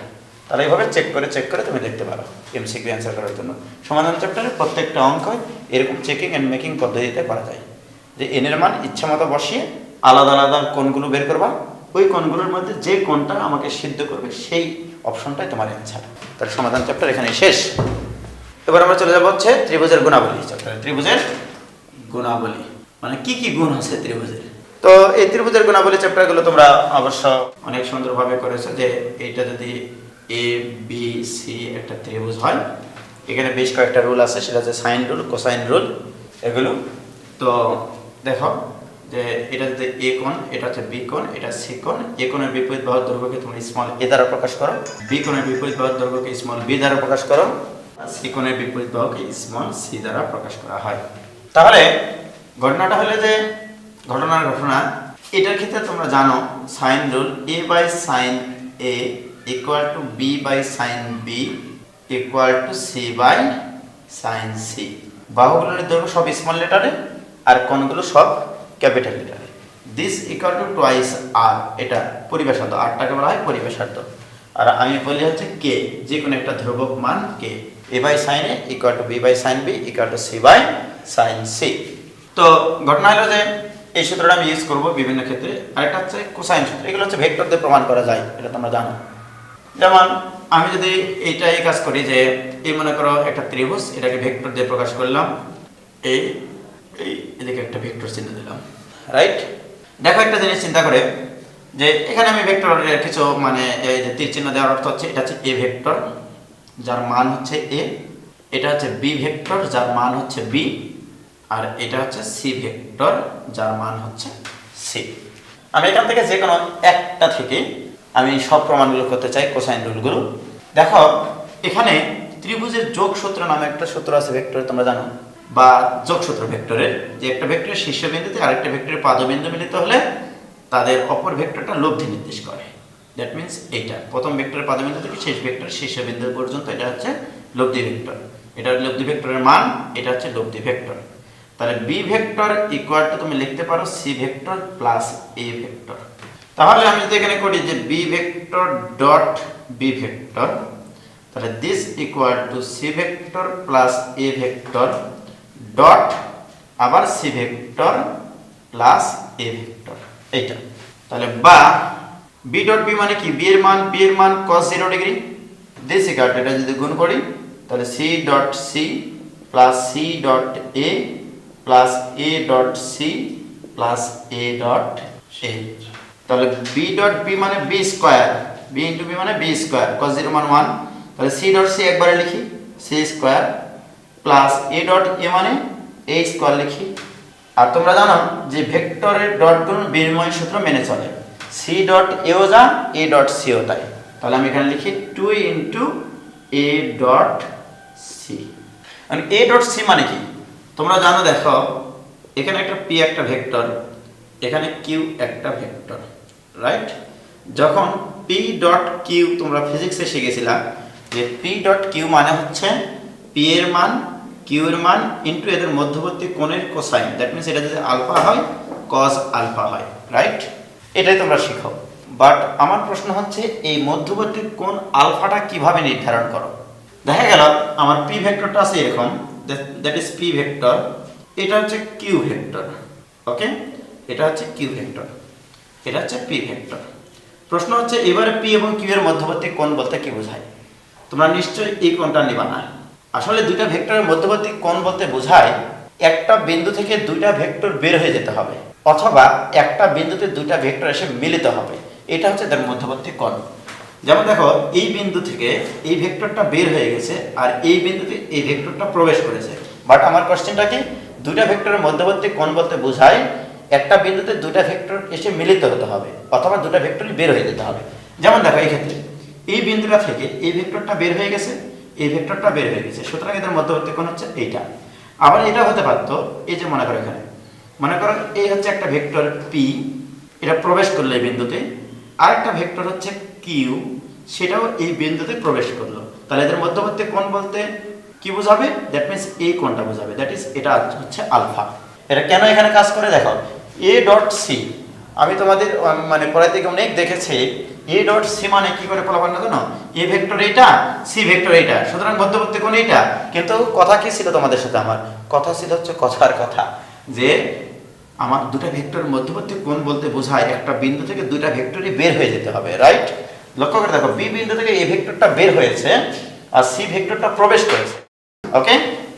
তাহলে এইভাবে চেক করে তুমি দেখতে পারো এমসিকিউ आंसर করার জন্য। সমাধান চ্যাপ্টারের প্রত্যেকটা অঙ্ক এরকম চেকিং এন্ড মেকিং পদ্ধতিতে করা যায়, যে n এর মান ইচ্ছামতো বসিয়ে আলাদা আলাদা কোণগুলো বের করবা, ওই কোণগুলোর মধ্যে যে কোণটা আমাকে সিদ্ধ করবে সেই অপশনটাই তোমার অ্যান্সার। তাহলে সমাধান চ্যাপ্টার এখানে শেষ। এবার আমরা চলে যাবো হচ্ছে ত্রিভুজের গুণাবলী চ্যাপ্টারে। ত্রিভুজের গুণাবলী মানে কি কি গুণ আছে ত্রিভুজের। তো এই ত্রিভুজের গুণাবলী চ্যাপ্টারগুলো তোমরা অবশ্য অনেক সুন্দরভাবে করেছো, যে এইটা যদি এ বি সি একটা ত্রিভুজ হয়, এখানে বেশ কয়েকটা রুল আছে, সেটা হচ্ছে সাইন রুল, কোসাইন রুল, এগুলো। তো দেখো যে এটা যদি এ কোণ, এটা হচ্ছে বি কোণ, এটা সি কোণ। এ কোণের বিপরীত বাহুর দৈর্ঘ্যকে তুমি স্মল এ দ্বারা প্রকাশ করো, বি কোণের বিপরীত বাহুর দৈর্ঘ্যকে স্মল বি দ্বারা প্রকাশ করো, আর সি কোণের বিপরীত বাহুকে স্মল সি দ্বারা প্রকাশ করা হয়। তাহলে ঘটনাটা হলো যে ঘটনা এটার ক্ষেত্রে তোমরা জানো sine rule, A by sine A equal to B by sine B equal to C by sine C. বাহুগুলোর দৈর্ঘ্য সব স্মল লেটারে আর কোণগুলো সব ক্যাপিটাল লেটারে। This equal to twice R, এটা পরিবেশার্ধ, আরটাকে বলা হয় পরিবেশার্ধ। আর আমি বলি হচ্ছে কে, যে কোনো একটা ধ্রুবক মান কে। A by sine A equal to B by sine B equal to C by sine C. তো ঘটনা হলো যে এই সূত্রটা আমি ইউজ করবো বিভিন্ন ক্ষেত্রে। আরেকটা হচ্ছে কোসাইন সূত্র, এগুলো হচ্ছে ভেক্টর দিয়ে প্রমাণ করা যায়, এটা তোমরা জানো। যেমন আমি যদি এইটা এই কাজ করি যে এই মনে করো একটা ত্রিভুজ, এটাকে ভেক্টর দিয়ে প্রকাশ করলাম, এই এদিকে একটা ভেক্টর চিহ্ন দিলাম, রাইট। দেখো একটা জিনিস চিন্তা করে যে এখানে আমি ভেক্টরের কিছু মানে এই যে তীর চিহ্ন দেওয়ার অর্থ হচ্ছে এটা হচ্ছে এ ভেক্টর যার মান হচ্ছে এ, এটা হচ্ছে বি ভেক্টর যার মান হচ্ছে বি, আর এটা হচ্ছে সি ভেক্টর যার মান হচ্ছে সি। আমি এখান থেকে যে কোনো একটা থেকে আমি সব প্রমাণগুলো করতে চাই, কোসাইন রুলগুলো। দেখো এখানে ত্রিভুজের যোগ সূত্র নামে একটা সূত্র আছে ভেক্টরে, তোমরা জানো, বা যোগসূত্র ভেক্টরের, যে একটা ভেক্টরের শীর্ষবিন্দুতে আরেকটা ভেক্টরের পাদবিন্দু মিলিত হলে তাদের অপর ভেক্টরটা লব্ধি নির্দেশ করে। দ্যাট মিনস এইটা প্রথম ভেক্টরের পাদবিন্দু থেকে শেষ ভেক্টরের শীর্ষবিন্দু পর্যন্ত এটা হচ্ছে লব্ধি ভেক্টর। এটা লব্ধি ভেক্টরের মান, এটা হচ্ছে লব্ধি ভেক্টর। তাহলে বি ভেক্টর ইকুয়াল টু তুমি লিখতে পারো C vector plus A vector. তাহলে আমি যদি এখানে করি যে B vector dot B vector, তাহলে this equal to C vector plus A vector dot আবার C vector plus A vector, এইটা। তাহলে বা বি ডট বি মানে কি, বি এর মান cos 0 degree, this equal to এটা যদি গুণ করি তাহলে c dot c plus c dot a plus a dot c plus a dot a. তাহলে বি ডট বি মানে b square, b into b মানে বি স্কয়ার, cos 0 মান 1, তাহলে সি ডট সি একবারে লিখি c square plus a dot a মানে a square লিখি। আর তোমরা জানো যে ভেক্টরের ডটগুলো বিনিময় সূত্র মেনে চলে, সি ডট এও যা এ ডট সিও তাই। তাহলে আমি এখানে লিখি 2 ইন্টু এ ডট সি। মানে এ ডট সি মানে কি তোমরা জানো, দেখো এখানে একটা পি একটা ভেক্টর, এখানে কিউ একটা ভেক্টর, রাইট। যখন পি ডট কিউ তোমরা ফিজিক্সে শিখেছিলা যে পি ডট কিউ মানে হচ্ছে পি এর মান কিউ এর মান ইন্টু এদের মধ্যবর্তী কোণের কোসাইন। দ্যাট মিনস এটা যদি আলফা হয় কস আলফা হয়, রাইট। এটাই তোমরা শিখো। বাট আমার প্রশ্ন হচ্ছে এই মধ্যবর্তী কোণ আলফাটা কিভাবে নির্ধারণ করো। দেখা গেল আমার পি ভেক্টরটা আছে এরকম, দ্যাট ইজ পি ভেক্টর, এটা হচ্ছে কিউ ভেক্টর, ওকে, এটা হচ্ছে কিউ ভেক্টর, এটা হচ্ছে পি ভেক্টর। প্রশ্ন হচ্ছে এবারে পি এবং কিউ এর মধ্যবর্তী কোণ বলতে কি বোঝায়। তোমরা নিশ্চয়ই এই কোণটা নিবা না। আসলে দুইটা ভেক্টরের মধ্যবর্তী কোণ বলতে বোঝায় একটা বিন্দু থেকে দুইটা ভেক্টর বের হয়ে যেতে হবে, অথবা একটা বিন্দুতে দুইটা ভেক্টর এসে মিলিত হবে, এটা হচ্ছে তার মধ্যবর্তী কোণ। যেমন দেখো এই বিন্দু থেকে এই ভেক্টরটা বের হয়ে গেছে আর এই বিন্দুতে এই ভেক্টরটা প্রবেশ করেছে। বাট আমার কোশ্চেনটা কি, দুইটা ভেক্টরের মধ্যবর্তী কোণ বলতে বোঝায় একটা বিন্দুতে দুইটা ভেক্টর এসে মিলিত হতে হবে, অথবা দুইটা ভেক্টরই বের হয়ে যেতে হবে। যেমন দেখো এই ক্ষেত্রে এই বিন্দুটা থেকে এই ভেক্টরটা বের হয়ে গেছে, এই ভেক্টরটা বের হয়ে গেছে, সুতরাং এদের মধ্যবর্তী কোণ হচ্ছে এইটা। আবার এটা হতে পারতো এই যে মনে করো এখানে মনে করো এই হচ্ছে একটা ভেক্টর পি, এটা প্রবেশ করলো এই বিন্দুতে, আরেকটা ভেক্টর হচ্ছে কিউ, সেটাও এই বিন্দুতে প্রবেশ করলো। তাহলে এদের মধ্যবর্তী কোণ বলতে কি বোঝাবে, দ্যাট মিনস এই কোণটা বোঝাবে, দ্যাট ইজ এটা হচ্ছে আলফা। এটা কেন এখানে কাজ করে দেখো, এ ডট সি আমি তোমাদের মানে পড়াতে গিয়ে অনেক দেখেছি, এ ডট সি মানে কি করে ফলাফল না জানো, এ ভেক্টর এইটা সি ভেক্টর এইটা, সুতরাং মধ্যবর্তী কোণ এইটা। কিন্তু কথা কি ছিল তোমাদের সাথে আমার, কথা ছিল হচ্ছে কথার কথা, যে আমার দুটো ভেক্টরের মধ্যবর্তী কোণ বলতে বোঝায় একটা বিন্দু থেকে দুইটা ভেক্টরই বের হয়ে যেতে হবে, রাইট? লক্ষ্য করে দেখো, বি বিন্দু থেকে এই ভেক্টরটা বের হয়েছে আর সি ভেক্টরটা প্রবেশ করেছে। ওকে,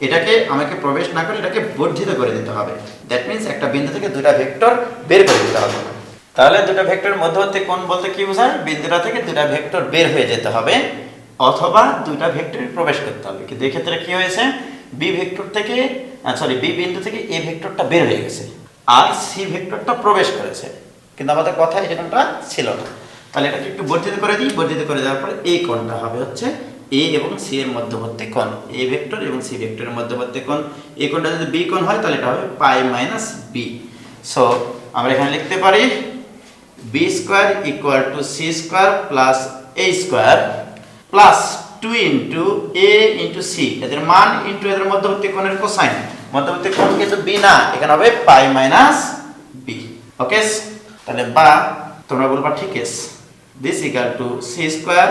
এটাকে আমাকে প্রবেশ না করে এটাকে বর্ধিত করে দিতে হবে। দ্যাট মিন্স একটা বিন্দু থেকে দুইটা ভেক্টর বের করে দিতে হবে। তাহলে দুটো ভেক্টরের মধ্যবর্তী কোণ বলতে কি বোঝায়? বিন্দুটা থেকে দুটা ভেক্টর বের হয়ে যেতে হবে অথবা দুইটা ভেক্টরে প্রবেশ করতে হবে। কিন্তু এক্ষেত্রে কি হয়েছে, বি ভেক্টর থেকে বি বিন্দু থেকে এ ভেক্টরটা বের হয়ে গেছে আর সি ভেক্টরটা প্রবেশ করেছে, কিন্তু আমাদের কথা এরকমটা ছিল না। তাহলে এটাকে একটু বর্ধিত করে দিই। বর্ধিত করে দেওয়ার পরে এই কোণটা হবে হচ্ছে এ এবং সি এর মধ্যবর্তী কোণ, এ ভেক্টর এবং সি ভেক্টরের মধ্যবর্তী কোণ। এই কোণটা যদি বি কোণ হয় তাহলে এটা হবে পাই মাইনাস বি। সো আমরা এখানে লিখতে পারি b square equal to C square plus A square plus 2 into a into c, এদের মান ইন্টু এদের মধ্যবর্তী কোণের কোসাইন। মধ্যবর্তী কোণ কিন্তু বি না, এখানে হবে পাই মাইনাস বি। ওকে, তাহলে বা তোমরা বলবা ঠিক আছে, this equal to C square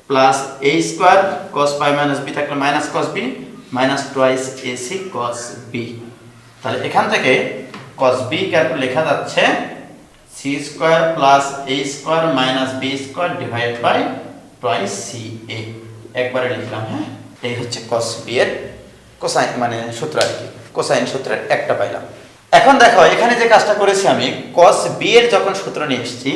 plus A square cos pi minus B থাকলে minus cos B minus twice A C cos B. তাহলে এখান থেকে কস বি ক্যালকুলেট লেখা যাচ্ছে C square plus A square minus B square divide by twice C A. একবারে লিখলাম। হ্যাঁ, এই হচ্ছে কস বি এর কোসাইন মানে সূত্র আর কি, কোসাইন সূত্রের একটা পাইলাম। এখন দেখো এখানে যে কাজটা করেছি আমি, কস বি এর যখন সূত্র নিয়ে এসেছি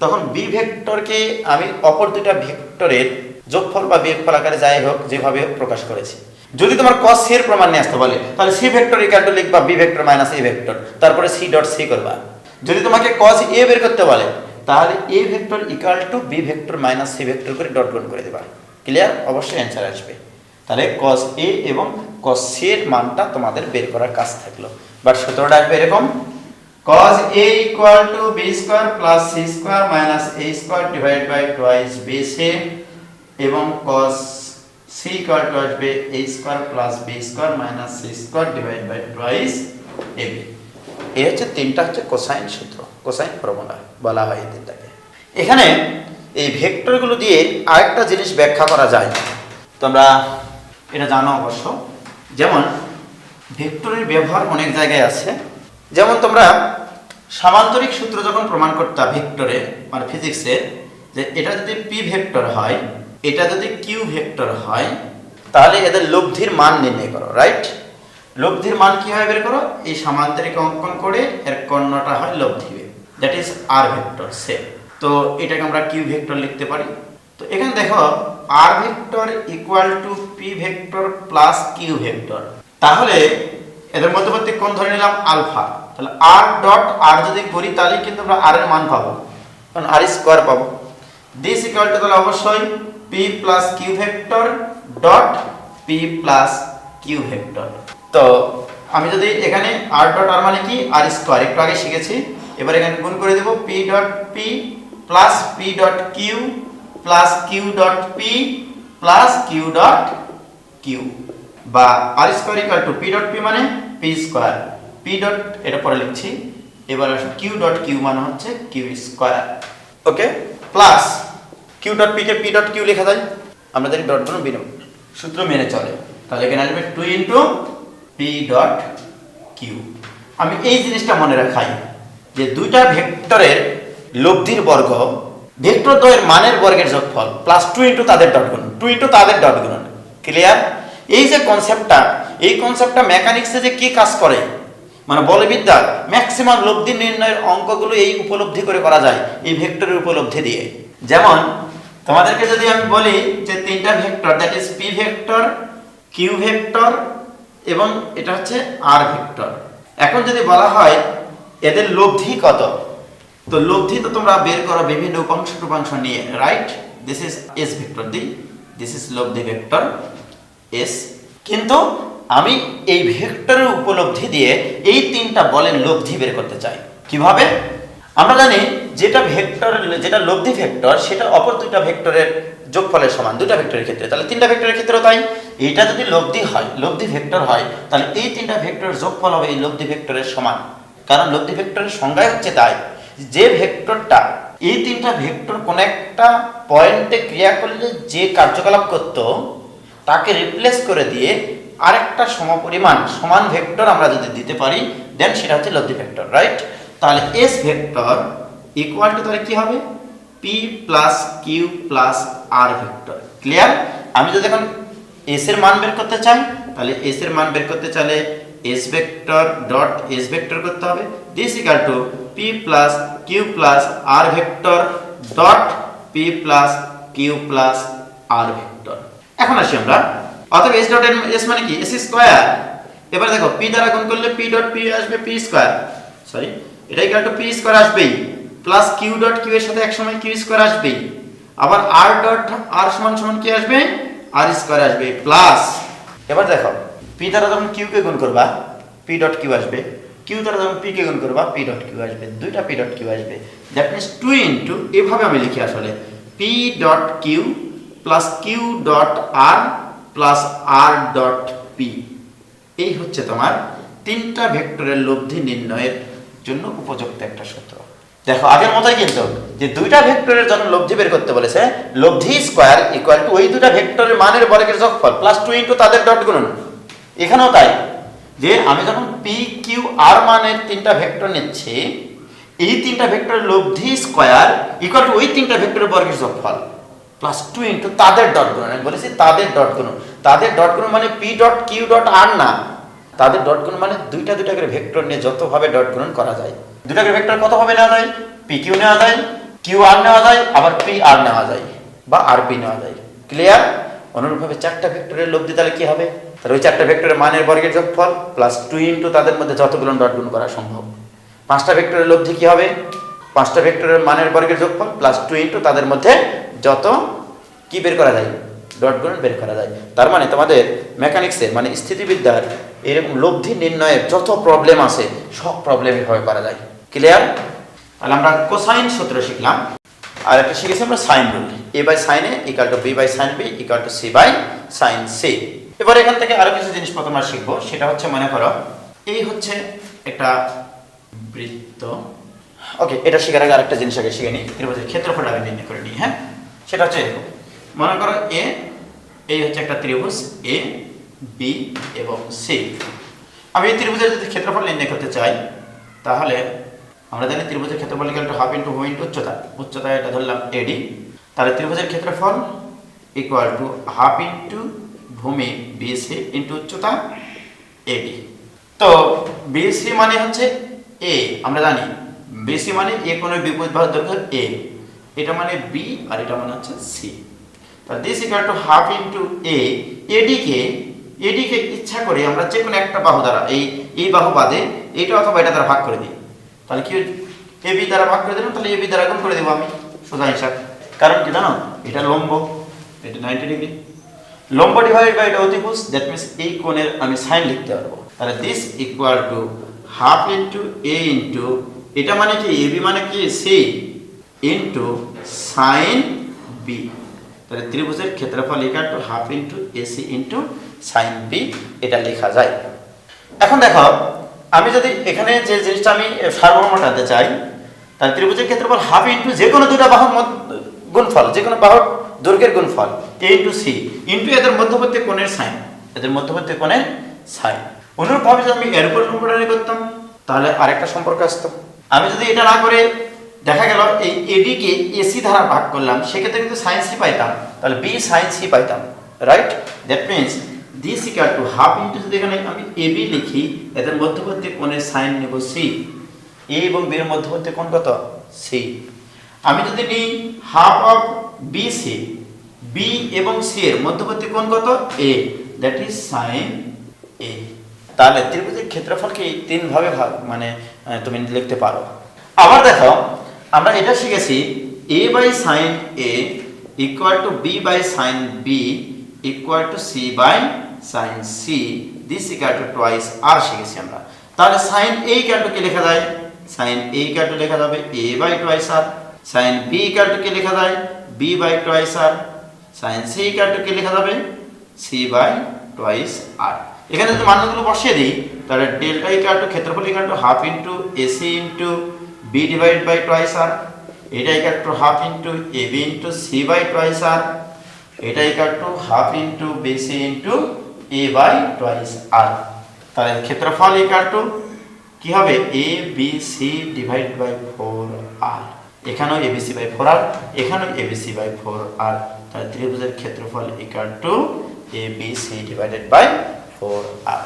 তখন বি ভেক্টরকে আমি অপর দুটা ভেক্টরের যোগফল বা বিয়োগফল আকারে যাই হোক যেভাবে হোক প্রকাশ করেছি। যদি তোমার কস সি এর প্রমাণ নিয়ে আসতে বলে তাহলে সি ভেক্টর ইকুয়াল টু লিখবা b vector minus a vector, তারপরে সি ডট সি করবা। যদি তোমাকে কস এ বের করতে বলে তাহলে a vector equal to b vector minus c vector করে ডট গুণ করে দেবা। ক্লিয়ার? অবশ্যই অ্যান্সার আসবে। তাহলে কস এ এবং কস সি এর মানটা তোমাদের বের করার কাজ থাকলো। বাট সূত্রটা আসবে এরকম, cos a equal to b square plus c square minus a square divided by twice bc এবং cos c equal to আসবে a square plus b square minus c square divided by twice ab। এই হচ্ছে তিনটা হচ্ছে cosine সূত্র, cosine formula বলা হয় এই তিনটাকে। এখানে এই ভেক্টরগুলো দিয়ে আরেকটা জিনিস ব্যাখ্যা করা যায়, তোমরা এটা জানো অবশ্য। যেমন ভেক্টরের ব্যবহার অনেক জায়গায় আছে। যেমন তোমরা সামান্তরিক সূত্র যখন প্রমাণ করতে ভেক্টরে মানে ফিজিক্সে, যে এটা যদি পি ভেক্টর হয় এটা যদি কিউ ভেক্টর হয় তাহলে এদের লব্ধির মান নির্ণয় করো, রাইট? লব্ধির মান কিভাবে বের করো? এই সামান্তরিক অঙ্কন করে এর কর্ণটা হয় লব্ধি, দ্যাট ইজ আর ভেক্টর সে। তো এটাকে আমরা কিউ ভেক্টর লিখতে পারি। তো এখানে দেখো R vector equal to P vector plus Q vector, তাহলে এদের মধ্যবর্তী কোণ ধরে নিলাম আলফা। তাহলে আর ডট আর যদি করি তাহলে কিন্তু আমরা আর এর মান পাবো, কারণ আর স্কোয়ার পাবো। দিস ইকুয়াল টু তাহলে অবশ্যই p plus Q vector dot P plus Q vector. তো আমি যদি এখানে আর ডট আর মানে কি আর স্কোয়ার, একটু আগে শিখেছি। এবার এখানে গুণ করে দেব P dot P plus P dot Q plus Q dot P plus Q dot Q, বা R square equal to P dot P মানে পি স্কোয়ার, পি ডট এটা পরে লিখছি। এবার কিউ ডট কিউ মানে হচ্ছে Q square. Okay, plus Q dot P কে P dot Q লেখা যায়, আমরা জানি ডট গুণ বিন সূত্র মেনে চলে। তাহলে এখানে আসবে 2 ইন্টু পি ডট কিউ। আমি এই জিনিসটা মনে রাখাই যে দুইটা ভেক্টরের লব্ধির বর্গ ভেক্টর দ্বয়ের মানের বর্গের যোগফল প্লাস 2 ইন্টু তাদের ডট গুণ, 2 ইন্টু তাদের ডট গুণ। ক্লিয়ার? এই যে কনসেপ্টটা, এই কনসেপ্টটা মেকানিক্সে যে কি কাজ করে মানে বলবিদ্যার ম্যাক্সিমাম লব্ধি নির্ণয়ের অঙ্কগুলো এই উপলব্ধি করে করা যায় এই ভেক্টরের উপলব্ধি দিয়ে। যেমন তোমাদেরকে যদি আমি বলি যে তিনটা vector, that is p vector, q vector এবং এটা হচ্ছে আর ভেক্টর। এখন যদি বলা হয় এদের লব্ধি কত, তো লব্ধি তো তোমরা বের করো বিভিন্ন উপাংশ টুপাংশ নিয়ে, right? This is S vector the, this is লব্ধি ভেক্টর এস। কিন্তু আমি এই ভেক্টরের উপলব্ধি দিয়ে এই তিনটা বলের লব্ধি বের করতে চাই। কিভাবে? আমরা জানি যেটা ভেক্টর, যেটা লব্ধি ভেক্টর সেটা অপর দুইটা ভেক্টরের যোগফলের সমান, দুইটা ভেক্টরের ক্ষেত্রে। তাহলে তিনটা ভেক্টরের ক্ষেত্রেও তাই। এটা যদি লব্ধি হয়, লব্ধি ভেক্টর হয়, তাহলে এই তিনটা ভেক্টরের যোগফল হবে এই লব্ধি ভেক্টরের সমান। কারণ লব্ধি ভেক্টরের সংজ্ঞা হচ্ছে তাই, যে ভেক্টরটা এই তিনটা ভেক্টর কোন একটা পয়েন্টে ক্রিয়া করলে যে কার্যকলাপ করত তাকে রিপ্লেস করে দিয়ে আরেকটা সমপরিমাণ সমান ভেক্টর আমরা যদি দিতে পারি, দেন সেটা হচ্ছে লব্ধি ভেক্টর, রাইট? তাহলে এস ভেক্টর ইকুয়াল টু তাহলে কি হবে P plus q plus r vector. Clear? আমি যদি এখন এস এর মান বের করতে চাই তাহলে এস এর মান বের করতে চাইলে s vector dot s vector করতে হবে, this equal to p plus q plus r vector dot P plus q plus r vector. এখন আসি আমরা, অতএব এস ডট এস মানে কি এস স্কয়ার। এবার দেখো পি দ্বারা গুণ করলে পি ডট পি আসবে পি স্কয়ার, সরি এটা ইকুয়াল টু পি স্কয়ার আসবেই, প্লাস কিউ ডট কিউ এর সাথে একসময় কিউ স্কয়ার আসবেই, আবার আর ডট আর সমান সমান কি আসবে আর স্কয়ার আসবে, প্লাস এবার দেখো পি দ্বারা যখন কিউ কে গুণ করবা পি ডট কিউ আসবে, কিউ দ্বারা যখন পি কে গুণ করবা পি ডট কিউ আসবে, দুইটা পি ডট কিউ আসবে, দ্যাট মিন্স 2 ইনটু এভাবে আমি লিখি আসলে P dot Q plus Q dot R plus R dot P. এই হচ্ছে তোমার তিনটা ভেক্টরের লব্ধি নির্ণয়ের জন্য উপযুক্ত একটা সূত্র। দেখো আগের মতোই কিন্তু যে দুইটা ভেক্টরের জন্য লব্ধি বের করতে বলেছে, লব্ধি স্কয়ার ইকুয়াল টু ওই দুইটা ভেক্টরের মানের বর্গের যোগফল প্লাস 2 ইনটু তাদের ডট গুণন। এখানেও তাই, যে আমি যখন পি কিউ আর মানের তিনটা ভেক্টর নিচ্ছি, এই তিনটা ভেক্টরের লব্ধি স্কয়ার ইকুয়াল টু ওই তিনটা ভেক্টরের বর্গের যোগফল প্লাস 2 ইনটু তাদের ডট গুণন। আমি বলেছি তাদের ডট গুণন, তাদের ডট গুণন মানে পি ডট কিউ ডট আর না, তাদের ডট গুণন মানে দুইটা দুইটা করে ভেক্টর নিয়ে যতভাবে ডট গুণন করা যায়। দুইটা করে ভেক্টর কতভাবে নেওয়া যায়, পি কিউ নেওয়া যায়, কিউ আর নেওয়া যায়, আবার পি আর নেওয়া যায় বা আর পি নেওয়া যায়। ক্লিয়ার? অনুরূপভাবে চারটা ভেক্টরের লব্ধি তাহলে কি হবে, তাহলে ওই চারটা ভেক্টরের মানের বর্গের যোগফল প্লাস 2 ইনটু তাদের মধ্যে যতগুলো ডট গুণ করা সম্ভব। পাঁচটা ভেক্টরের লব্ধি কি হবে, পাঁচটা ভেক্টরের মানের বর্গের যোগফল প্লাস 2 ইনটু তাদের মধ্যে যত কি বের করা যায় ডট গুণ বের করা যায়। তার মানে তোমাদের মেকানিক্সের মানে স্থিতিবিদ্যার এরকম লব্ধি নির্ণয়ের যত প্রবলেম আছে সব প্রবলেম এভাবে করা যায়। ক্লিয়ার? তাহলে আমরা কোসাইন সূত্র শিখলাম, আর একটা শিখেছি আমরা sine rule, A by sine A equal to B by sine B equal to C by sine c. এবার এখান থেকে আরো কিছু জিনিসপত্র আমরা শিখবো, সেটা হচ্ছে মনে করো এই হচ্ছে একটা বৃত্ত, ওকে এটা শেখার আগে আরেকটা জিনিস আগে শিখে নিই, ত্রিভুজের ক্ষেত্রফল আগে নির্ণয় করে নিই। হ্যাঁ, সেটা হচ্ছে এরকম, মনে করো এ এই হচ্ছে একটা ত্রিভুজ এ বি এবং সি। আমি এই ত্রিভুজের যদি ক্ষেত্রফল নির্ণয় করতে চাই তাহলে আমরা জানি ত্রিভুজের ক্ষেত্রফল ইকুয়াল টু হাফ ইনটু ভূমি ইনটু উচ্চতা, উচ্চতা এটা ধরলাম এডি, তাহলে ত্রিভুজের ক্ষেত্রফল ইকুয়াল টু হাফ ইনটু ভূমি বিসি ইনটু উচ্চতা এডি। তো বিসি মানে হচ্ছে এ, আমরা জানি বিসি মানে এ কোণের বিপরীত বাহুর দৈর্ঘ্য এ, এটা মানে বি আর এটা মানে হচ্ছে সি। তাহলে this equal to half into A, এডিকে ইচ্ছা করে আমরা যে কোনো একটা বাহু দ্বারা এই বাহু বাদে এইটা অথবা এটা দ্বারা ভাগ করে দিই, তাহলে কি এ বি দ্বারা ভাগ করে দিলাম, তাহলে এ বি দ্বারা গুণ করে দেবো আমি সোজা হিসাব। কারণ কি জানো, এটা লম্ব, এটা 90 ডিগ্রি, লম্ব ডিভাইডেড বাই এটা অতিভুজ, দ্যাট মিন্স এই কোণের আমি সাইন লিখতে পারবো। তাহলে this equal to half into A into এটা মানে কি এ বি মানে কি সি ইনটু সাইন বি। তাহলে ত্রিভুজের ক্ষেত্রফল equal to half into AC into sine b, এটা লেখা যায়। এখন দেখো আমি যদি এখানে যে জিনিসটা আমি সারমর্ম টানতে চাই, তাহলে ত্রিভুজের ক্ষেত্রফল হাফ ইনটু যে কোনো দুটো বাহুর গুণফল, যে কোনো বাহুর দৈর্ঘ্যের গুণফল এ ইনটু সি ইনটু এদের মধ্যবর্তী কোণের সাইন, এদের মধ্যবর্তী কোণের সাইন। অনুরূপভাবে যদি আমি এর উপর সম্পর্ক করতাম তাহলে আরেকটা সম্পর্ক আসতো। আমি যদি এটা না করে দেখা গেল এই এডিকে এসি দ্বারা ভাগ করলাম, সেক্ষেত্রে কিন্তু সাইন সি পাইতাম, তাহলে বি সাইন সি পাইতাম, right? That means this equal to half into যদি এখানে আমি এ বি লিখি, এদের মধ্যবর্তী কোণের সাইন নেব সি, এ এবং বি এর মধ্যবর্তী কোণ কত সি। আমি যদি নিই half of b c, b এবং সি এর মধ্যবর্তী কোণ কত a, that is sine a. তাহলে ত্রিভুজের ক্ষেত্রফলকে তিন ভাবে ভাগ মানে তুমি লিখতে পারো। আবার দেখো আমরা এটা শিখেছি a by sine A equal to B by sine B equal to C by sine C, this equal to twice R শিখেছি আমরা। তাহলে সাইন এ ইকুয়াল টু কি লেখা যায়, সাইন এ ইকুয়াল টু লেখা যাবে a by twice r, sine B equal to কি লেখা যায় b by twice r, sine c equal to কি লেখা যাবে c বাই টুয়াইস আর। এখানে যদি মানগুলো বসিয়ে দিই তাহলে ডেল্টা ইকুয়াল টু ক্ষেত্রফল equal to half into AC into B divide by twice R, এটা equal to half into A B into C by twice R, এটা equal to half into BC into A by twice R. তাহলে ক্ষেত্রফল equal to কি হবে A B C divide by 4r, এখানেও ABC by 4r, এখানেও ABC by 4r, তাহলে ত্রিভুজের ক্ষেত্রফল equal to abc divided by 4r।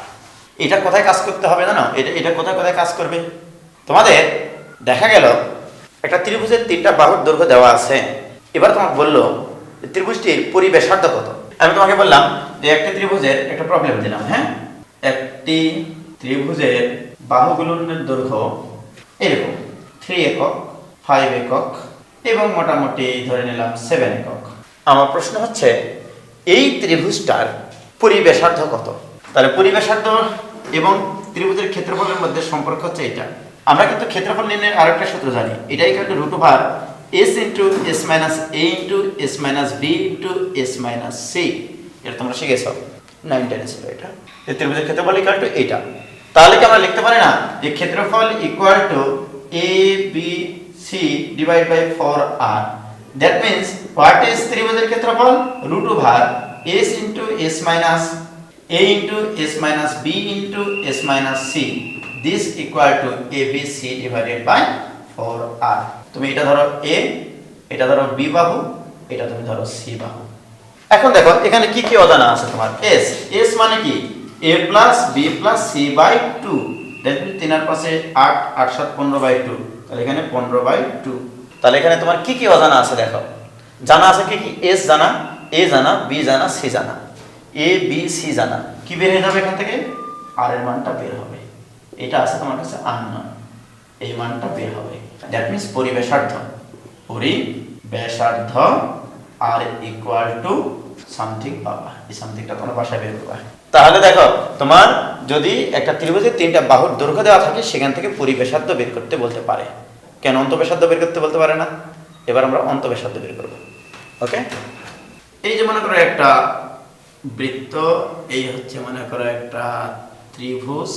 এটা কোথায় কাজ করতে হবে জানো? এটা কোথায় কোথায় কাজ করবে? তোমাদের দেখা গেল একটা ত্রিভুজের 3টা বাহুর দৈর্ঘ্য দেওয়া আছে, এবার তোমাকে বললো ত্রিভুজটির পরিবেশার্ধ কত। আমি তোমাকে বললাম যে একটি ত্রিভুজের একটা প্রবলেম দিলাম, হ্যাঁ, একটি ত্রিভুজের বাহুগুলোর দৈর্ঘ্য এরকম 3 একক, 5 একক এবং মোটামুটি ধরে নিলাম 7 একক। আমার প্রশ্ন হচ্ছে এই ত্রিভুজটার পরিবেশার্ধ কত? তাহলে পরিবেশার্ধ এবং ত্রিভুজের ক্ষেত্রফলের মধ্যে সম্পর্ক হচ্ছে এটা। আমরা কিন্তু ক্ষেত্রফল নির্ণয়ের আরেকটা সূত্র জানি, এটাই কিন্তু √s into s minus a into s minus b into s minus c। এটা তোমরা শিখেছো, 9 10 ছিল এটা। ত্রিভুজের ক্ষেত্রফল ইকুয়াল টু এটা। তাহলে কি আমরা লিখতে পারি না যে ক্ষেত্রফল equal to a b c divide by 4r? That means what is ত্রিভুজের ক্ষেত্রফল? √s into s minus a into s minus b into s minus c, this equal to abc divided by 4r। তুমি এটা ধরো a, এটা ধরো b বাহু, এটা তুমি ধরো c বাহু। এখন দেখো এখানে কি কি অজানা আছে তোমার। s মানে কি a plus b plus c by 2, that means 3 আর 5 8, 8 7 15 বাই 2, তাহলে এখানে 15 বাই 2। তাহলে এখানে তোমার কি কি অজানা আছে দেখো। জানা আছে কি কি? s জানা, a জানা, b জানা, c জানা। a b c জানা, কি বের হয়ে যাবে এখান থেকে? r এর মানটা বের হবে। এটা আছে তোমার কাছে আননোন, এই মানটা বের হবে। দ্যাট মিন্স পরিবেশার্ধ r ইকুয়াল টু সামথিং পাবা। এই সামথিংটা তোমরা বাসায় বের করবা। তাহলে দেখো তোমার যদি একটা ত্রিভুজের 3টা বাহুর দৈর্ঘ্য দেওয়া থাকে সেখান থেকে পরিবেশার্ধ বের করতে বলতে পারে। কেন অন্তঃব্যাসার্ধ বের করতে বলতে পারে না? এবার আমরা অন্তঃব্যাসার্ধ বের করব। ওকে, এই যে মনে করো একটা বৃত্ত, এই হচ্ছে মনে করো একটা ত্রিভুজ।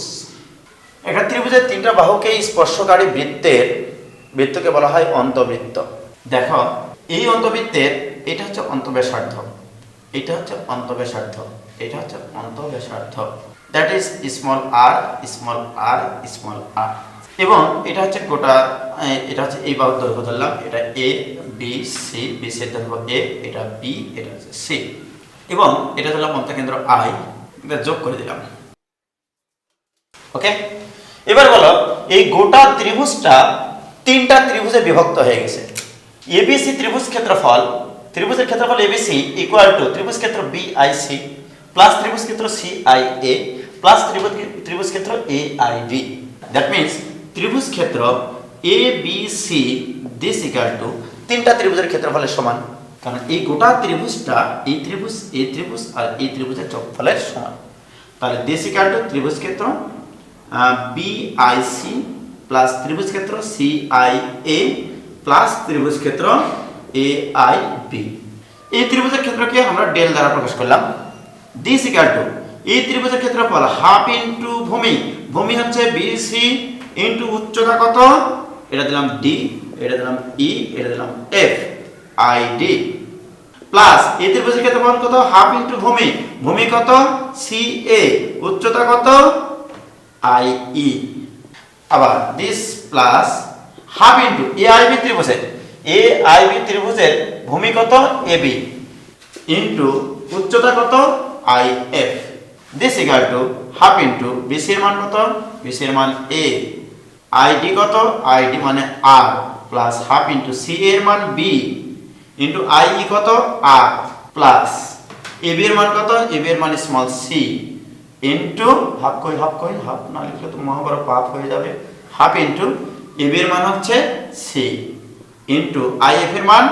একটা ত্রিভুজের 3টা বাহুকে স্পর্শকারী বৃত্তকে বলা হয় অন্তবৃত্ত। দেখো এই অন্তবৃত্তের এটা হচ্ছে অন্তঃব্যাসার্ধ, এটা হচ্ছে অন্তঃব্যাসার্ধ, এটা হচ্ছে অন্তঃব্যাসার্ধ, that is small r small r small r। এবং এটা হচ্ছে গোটা, এটা হচ্ছে এই বাহুর দৈর্ঘ্য ধরলাম, এটা a b c, b c এর দৈর্ঘ্য a, এটা b, এটা হচ্ছে c, এবং এটা ধরলাম অন্তঃকেন্দ্র I, এটা যোগ করে দিলাম। ওকে, এবার বলো এই গোটা ত্রিভুজটা 3টা ত্রিভুজে বিভক্ত হয়ে গেছে। ABC ত্রিভুজের ক্ষেত্রফল ABC ইকুয়াল টু ত্রিভুজ ক্ষেত্র BIC প্লাস ত্রিভুজ ক্ষেত্র CIA প্লাস ত্রিভুজ ক্ষেত্র AIB। দ্যাট মিন্স ত্রিভুজ ক্ষেত্র ABC দিস ইকুয়াল টু 3টা ত্রিভুজের ক্ষেত্রফলের সমান, কারণ এই গোটা ত্রিভুজটা এই ত্রিভুজ আর এই ত্রিভুজের যোগফলের সমান। তাহলে দিস ইকুয়াল টু ত্রিভুজ ক্ষেত্র BIC প্লাস ত্রিভুজ ক্ষেত্র CIA প্লাস ত্রিভুজ ক্ষেত্র AIB। এই ত্রিভুজের ক্ষেত্রকে আমরা ডেল দ্বারা প্রকাশ করলাম। দিস ইকুয়াল টু এই ত্রিভুজের ক্ষেত্রফল হাফ ইনটু ভূমি হচ্ছে BC ইনটু উচ্চতা কত, এটা দিলাম D, এটা দিলাম E, এটা দিলাম F, ID প্লাস এই ত্রিভুজের ক্ষেত্রফল কত? হাফ ইনটু ভূমি কত? CA, উচ্চতা কত? IE। আবার this plus half into AIB ত্রিভুজের ভূমি কত? AB ইনটু উচ্চতা কত? IF। This equal to half into BC এর মান কত? BC এর মান A, ID কত? ID মানে R plus half into CA এর মান B ইনটু IE কত? R প্লাস AB এর মান কত? AB এর মান স্মল c ইনটু হাফ না লিখলে তো মহাবড় পাপ হয়ে যাবে। হাফ ইনটু AB এর মান হচ্ছে c ইনটু IF এর মান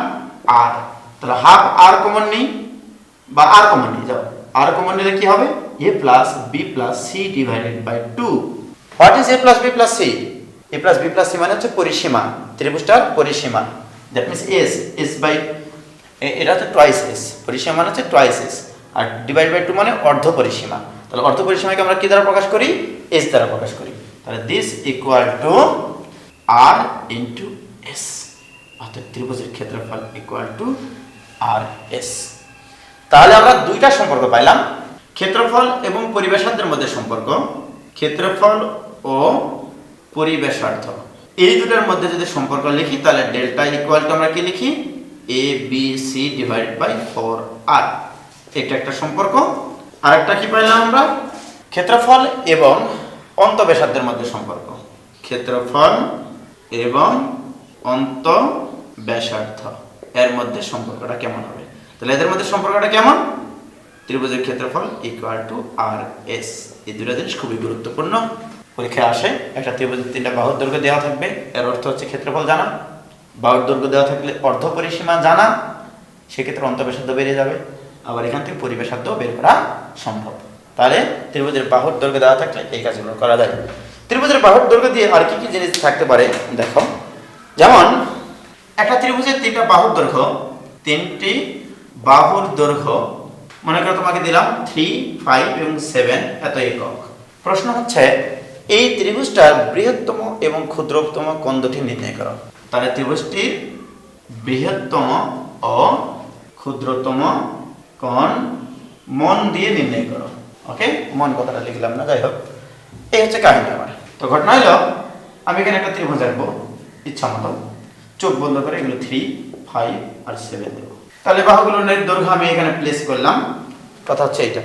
R। তাহলে হাফ R কমন নেই বা R কমন নিয়ে যাও, R কমন নিলে কি হবে? A plus B plus C divided by 2। What is A plus B plus C? A plus B plus C মানে হচ্ছে পরিসীমা, ত্রিভুজটার পরিসীমা। দ্যাট মিন্স S বাই, এটা হচ্ছে টুয়াইস S, পরিসীমা মানে হচ্ছে টুয়াইস S, আর ডিভাইড বাই 2 মানে অর্ধ পরিসীমা। তাহলে অর্ধ পরিসীমাকে আমরা কি দ্বারা প্রকাশ করি? S দ্বারা প্রকাশ করি। তাহলে this equal two R into S, অর্থাৎ ত্রিভুজের ক্ষেত্রফল ইকুয়াল টু RS। তাহলে আমরা দুইটা সম্পর্ক পাইলাম, ক্ষেত্রফল এবং পরিবেশার্ধের মধ্যে সম্পর্ক, ক্ষেত্রফল ও পরিব্যাসার্ধ। এই দুটার মধ্যে যদি সম্পর্ক লিখি তাহলে ডেল্টা ইকুয়াল টু আমরা কি লিখি A B C divided by 4r। এটা একটা সম্পর্ক। আরেকটা কি পাইলাম আমরা ক্ষেত্রফল এবং অন্তঃব্যাসার্ধের মধ্যে সম্পর্ক। ক্ষেত্রফল এবং অন্তঃব্যাসার্ধ এর মধ্যে সম্পর্কটা কেমন হবে? তাহলে এদের মধ্যে সম্পর্কটা কেমন? ত্রিভুজের ক্ষেত্রফল ইকুয়াল টু আর এস। এই দুটো জিনিস খুবই গুরুত্বপূর্ণ, পরীক্ষায় আসে। একটা ত্রিভুজের 3টা বাহুর দৈর্ঘ্য দেওয়া থাকবে, এর অর্থ হচ্ছে ক্ষেত্রফল জানা। বাহুর দৈর্ঘ্য দেওয়া থাকলে অর্ধ পরিসীমা জানা, সেক্ষেত্রে অন্তঃব্যাসার্ধ বেড়ে যাবে। আবার এখান থেকে পরিব্যাসার্ধ বের করা সম্ভব। তাহলে ত্রিভুজের বাহুর দৈর্ঘ্য দেওয়া থাকলে এই কাজগুলো করা যায়। ত্রিভুজের বাহুর দৈর্ঘ্য দিয়ে আর কি কি জিনিস থাকতে পারে দেখো। যেমন একটা ত্রিভুজের 3টা বাহুর দৈর্ঘ্য, 3টি বাহুর দৈর্ঘ্য মনে করো তোমাকে দিলাম 3, 5 এবং 7 এত একক। প্রশ্ন হচ্ছে এই ত্রিভুজটার বৃহত্তম এবং ক্ষুদ্রতম কোণ দুটি নির্ণয় করো। তাহলে ত্রিভুজটির বৃহত্তম ও ক্ষুদ্রতম কোণ মন দিয়ে নির্ণয় করো। ওকে, মন কথাটা লিখলাম না, যাই হোক। এই হচ্ছে কাহিনী আমার। তো ঘটনা হলো আমি এখানে একটা ত্রিভুজ আঁকবো ইচ্ছা মতো, চোখ বন্ধ করে এগুলো 3, 5 আর 7 দেবো। তাহলে বাহুগুলোর দৈর্ঘ্য আমি এখানে প্লেস করলাম। কথা হচ্ছে এইটা,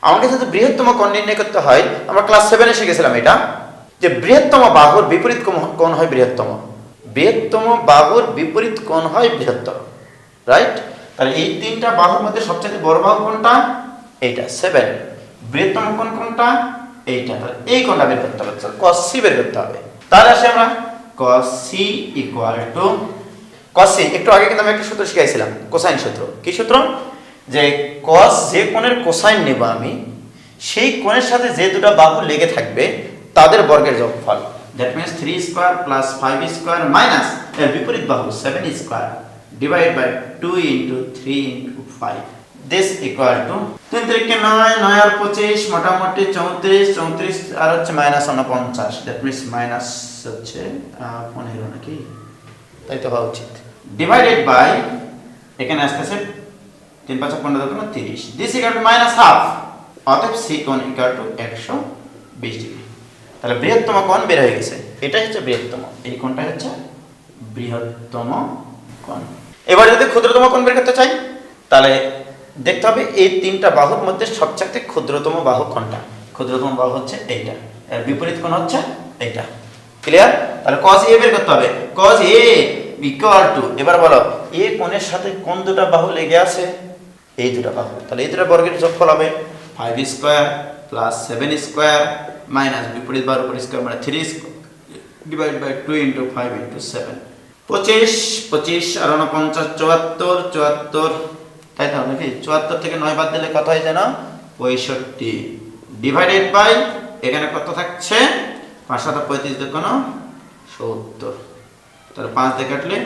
আমাকে যদি বৃহত্তম কোণ নির্ণয় করতে হয়, আমরা ক্লাস 7-এ শিখেছিলাম এটা, যে বৃহত্তম বাহুর বিপরীত কোণ হয় বৃহত্তম। বৃহত্তম বাহুর বিপরীত কোণ হয় বৃহত্তর, রাইট? তাহলে এই 3টা বাহুর মধ্যে সবচেয়ে বড় বাহু কোনটা? এইটা 7। বৃহত্তম কোণ কোনটা? এইটা। তাহলে এই কোণটা বের করতে হবে, cos c বের করতে হবে। তাহলে আসে আমরা cos c equal to cos c। একটু আগে কিন্তু আমি একটা সূত্র শিখাইছিলাম, কোসাইন সূত্র। কি সূত্র? যে cos যে কোণের কোসাইন নেব আমি, সেই কোণের সাথে যে দুটো বাহু লেগে থাকবে তাদের বর্গের যোগফল। That means 3 square plus 5 square minus এর বিপরীত বাহু 7 square divide by 2 into 3 into 5। This equal to 3 3 9, 9 আর 25 মোটামুটি 34, 34 আর হচ্ছে মাইনাস 49। দ্যাট মিন্স মাইনাস হচ্ছে 15 নাকি, তাই তো হওয়া উচিত। ডিভাইডেড বাই এখানে আসতেছে 3 5 15 30। This equal to minus half. অতএব সি কোণ ইকুয়াল টু 120 ডিগ্রি। তাহলে বৃহত্তম কোণ বের হয়ে গেছে, এটাই হচ্ছে বৃহত্তম। এই কোণটা হচ্ছে বৃহত্তম কোণ। এবার যদি ক্ষুদ্রতম কোণ বের করতে চাই, তাহলে দেখতে হবে এই 3টা বাহুর মধ্যে সবচেয়ে ক্ষুদ্রতম বাহু কোনটা। ক্ষুদ্রতম বাহু হচ্ছে এইটা, এর বিপরীত কোণ হচ্ছে এইটা। ক্লিয়ার? তাহলে cos a বের করতে হবে। cos a ইকুয়াল টু, এবার বলো এই কোণের সাথে কোন দুটো বাহু লেগে আছে? এই দুটো বাহু। তাহলে এই দুটো বর্গের যোগফল হবে 5 স্কয়ার প্লাস 7 স্কয়ার মাইনাস বিপরীত বাহুর উপর স্কয়ার মানে 3 square divide by 2 into 5 into 7। 25 25 আর 49 74 74, তাই তো নাকি? 74 থেকে 9 বাদ দিলে কত হয় জানো? 65 ডিভাইডেড বাই এখানে কত থাকছে? 5 7 35 দেখুন 70। তাহলে 5 দিয়ে কাটলে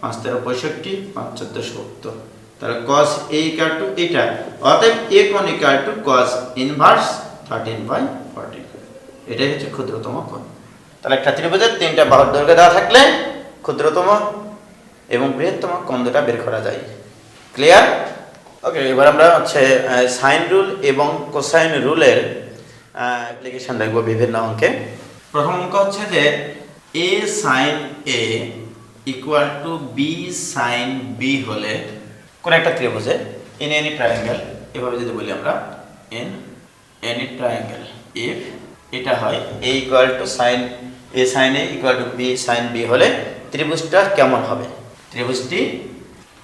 5 13 65, 5 14 70। তাহলে cos a ইকুয়াল টু এটা। অতএব a কোণ ইকুয়াল টু cos ইনভার্স 13/14। এটাই হচ্ছে ক্ষুদ্রতম কোণ। তাহলে একটা ত্রিভুজের 3টা বাহুর দৈর্ঘ্য দেওয়া থাকলে ক্ষুদ্রতম এবং বৃহত্তম কোণ দুটো বের করা যায়। ক্লিয়ার? ওকে, এবার আমরা হচ্ছে সাইন রুল এবং কোসাইন রুলের অ্যাপ্লিকেশন দেখব বিভিন্ন অঙ্কে। প্রথম অঙ্ক হচ্ছে যে a sin a equal to b sin b হলে কোন একটা ত্রিভুজে in any triangle, এভাবে যদি বলি আমরা in any triangle if এটা হয় a equal to sin a sin a equal to b sin b হলে ত্রিভুজটা কেমন হবে? ত্রিভুজটি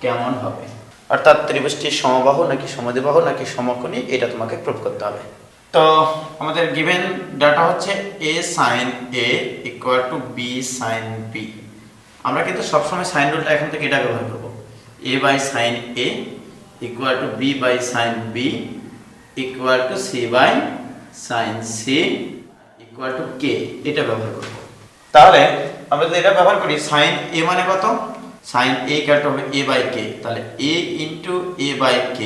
কেমন হবে, অর্থাৎ ত্রিভুজটি সমবাহু নাকি সমদ্বিবাহু নাকি সমকোণী, এটা তোমাকে প্রুফ করতে হবে। তো আমাদের গিভেন ডাটা হচ্ছে a sin a equal to b sin b। আমরা কিন্তু সবসময় সাইন রুলটা এখন থেকে এটা ব্যবহার করব। a by sin a equal to b by sin b equal to c by sin c equal to k, এটা ব্যবহার করব। তাহলে আমরা যদি এটা ব্যবহার করি, sin a মানে কত? sin a ইকুয়াল টু হবে a বাই k। তাহলে a into a by k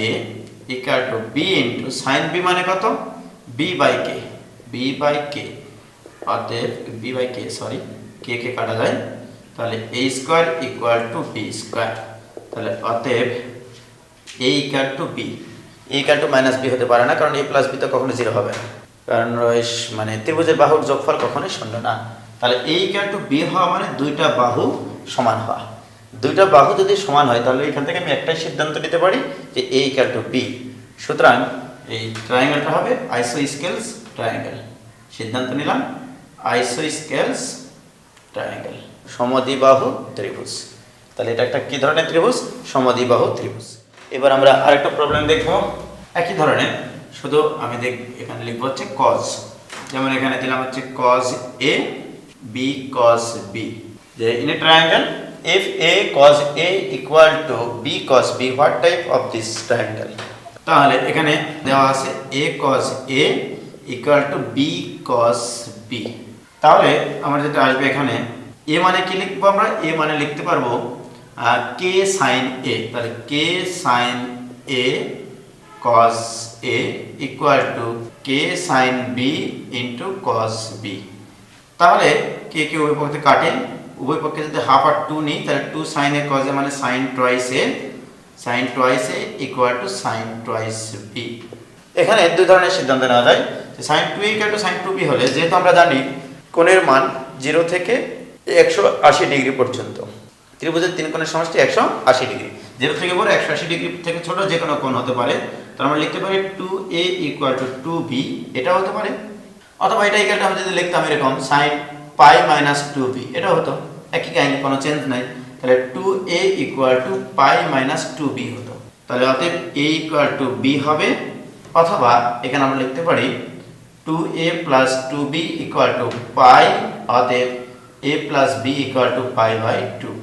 equal to b into sin b মানে কত? b by k, b by k। অতএব b by k, sorry k কে কাটা যায়, তাহলে a square equal to b square. তাহলে অতএব a equal to b, a equal to minus b হতে পারে না, কারণ a প্লাস b তো কখনো 0 হবে না, কারণ মানে ত্রিভুজের বাহুর যোগফল কখনোই শূন্য না। তাহলে a ইকুয়াল টু b হওয়া মানে দুইটা বাহু সমান হওয়া। দুইটা বাহু যদি সমান হয় তাহলে এখান থেকে আমি একটাই সিদ্ধান্ত নিতে পারি যে a ইকুয়াল টু b। সুতরাং এই ট্রায়াঙ্গেলটা হবে আইসোস্কেলস ট্রায়াঙ্গেল। সিদ্ধান্ত নিলাম আইসোস্কেলস ট্রায়াঙ্গেল, সমদ্বিবাহু ত্রিভুজ। তাহলে এটা একটা কি ধরনের ত্রিভুজ? সমদ্বিবাহু ত্রিভুজ। এবার আমরা আরেকটা প্রবলেম দেখব একই ধরনের, শুধু আমি এখানে লিখবো হচ্ছে cos। যেমন এখানে দিলাম হচ্ছে cos a b cos b, যে in a triangle if a cos a equal to b cos b, what type of this triangle? তাহলে এখানে দেওয়া আছে a cos a equal to b cos b। তাহলে আমরা যেটা আসবে এখানে a মানে কি লিখবো আমরা? a মানে লিখতে পারবো k sin a। তাহলে k sin a cos a equal to k sin b into cos b। তাহলে k কে উভয় পক্ষে কাটে, উভয় পক্ষে যদি হাফ আর 2 নিই তাহলে 2 sin a cos a মানে sin twice a equal to sin twice b। এখানে দুই ধরনের সিদ্ধান্ত নেওয়া যায়। sin 2a equal to sin 2b হলে, যেহেতু আমরা জানি কোণের মান 0 থেকে 180 ডিগ্রি পর্যন্ত, ত্রিভুজের তিন কোণের সমষ্টি 180 ডিগ্রি। 0 থেকে বড় 180 ডিগ্রি থেকে ছোট যে কোনো কোণ হতে পারে। তাহলে আমরা লিখতে পারি 2a equal to 2b, এটা হতে পারে। অথবা এটা ইকুয়ালটা আমি যদি লিখতাম এরকম sin pi minus 2b, এটা হতো একই কাহিনী, কোনো চেঞ্জ নাই। তাহলে 2a equal to pi minus 2b হতো। তাহলে অতএব a equal to b হবে, অথবা এখানে আমরা লিখতে পারি 2a plus 2b equal to pi, অতএব a plus b equal to pi by 2।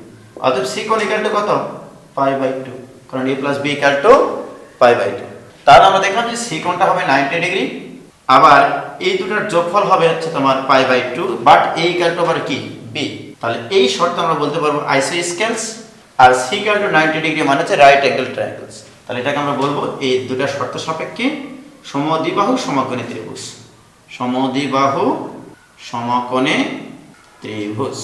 অতএব c কোণ equal to কত? pi by 2, কারণ a plus b equal to pi by 2। তাহলে আমরা দেখলাম যে c কোণটা হবে 90 ডিগ্রি, আবার এই দুটোর যোগফল হবে হচ্ছে তোমার pi by 2, but a equal to আবার কি? b। তাহলে এই শর্ত আমরা বলতে পারবো আইসোস্কেলস, আর c equal to 90 ডিগ্রি মানে হচ্ছে রাইট অ্যাঙ্গেল ট্রায়াঙ্গেলস। তাহলে এটাকে আমরা বলবো এই দুটো শর্ত সাপেক্ষে সমদ্বিবাহু সমকোণী ত্রিভুজ। সমদ্বিবাহু সমকোণী ত্রিভুজ।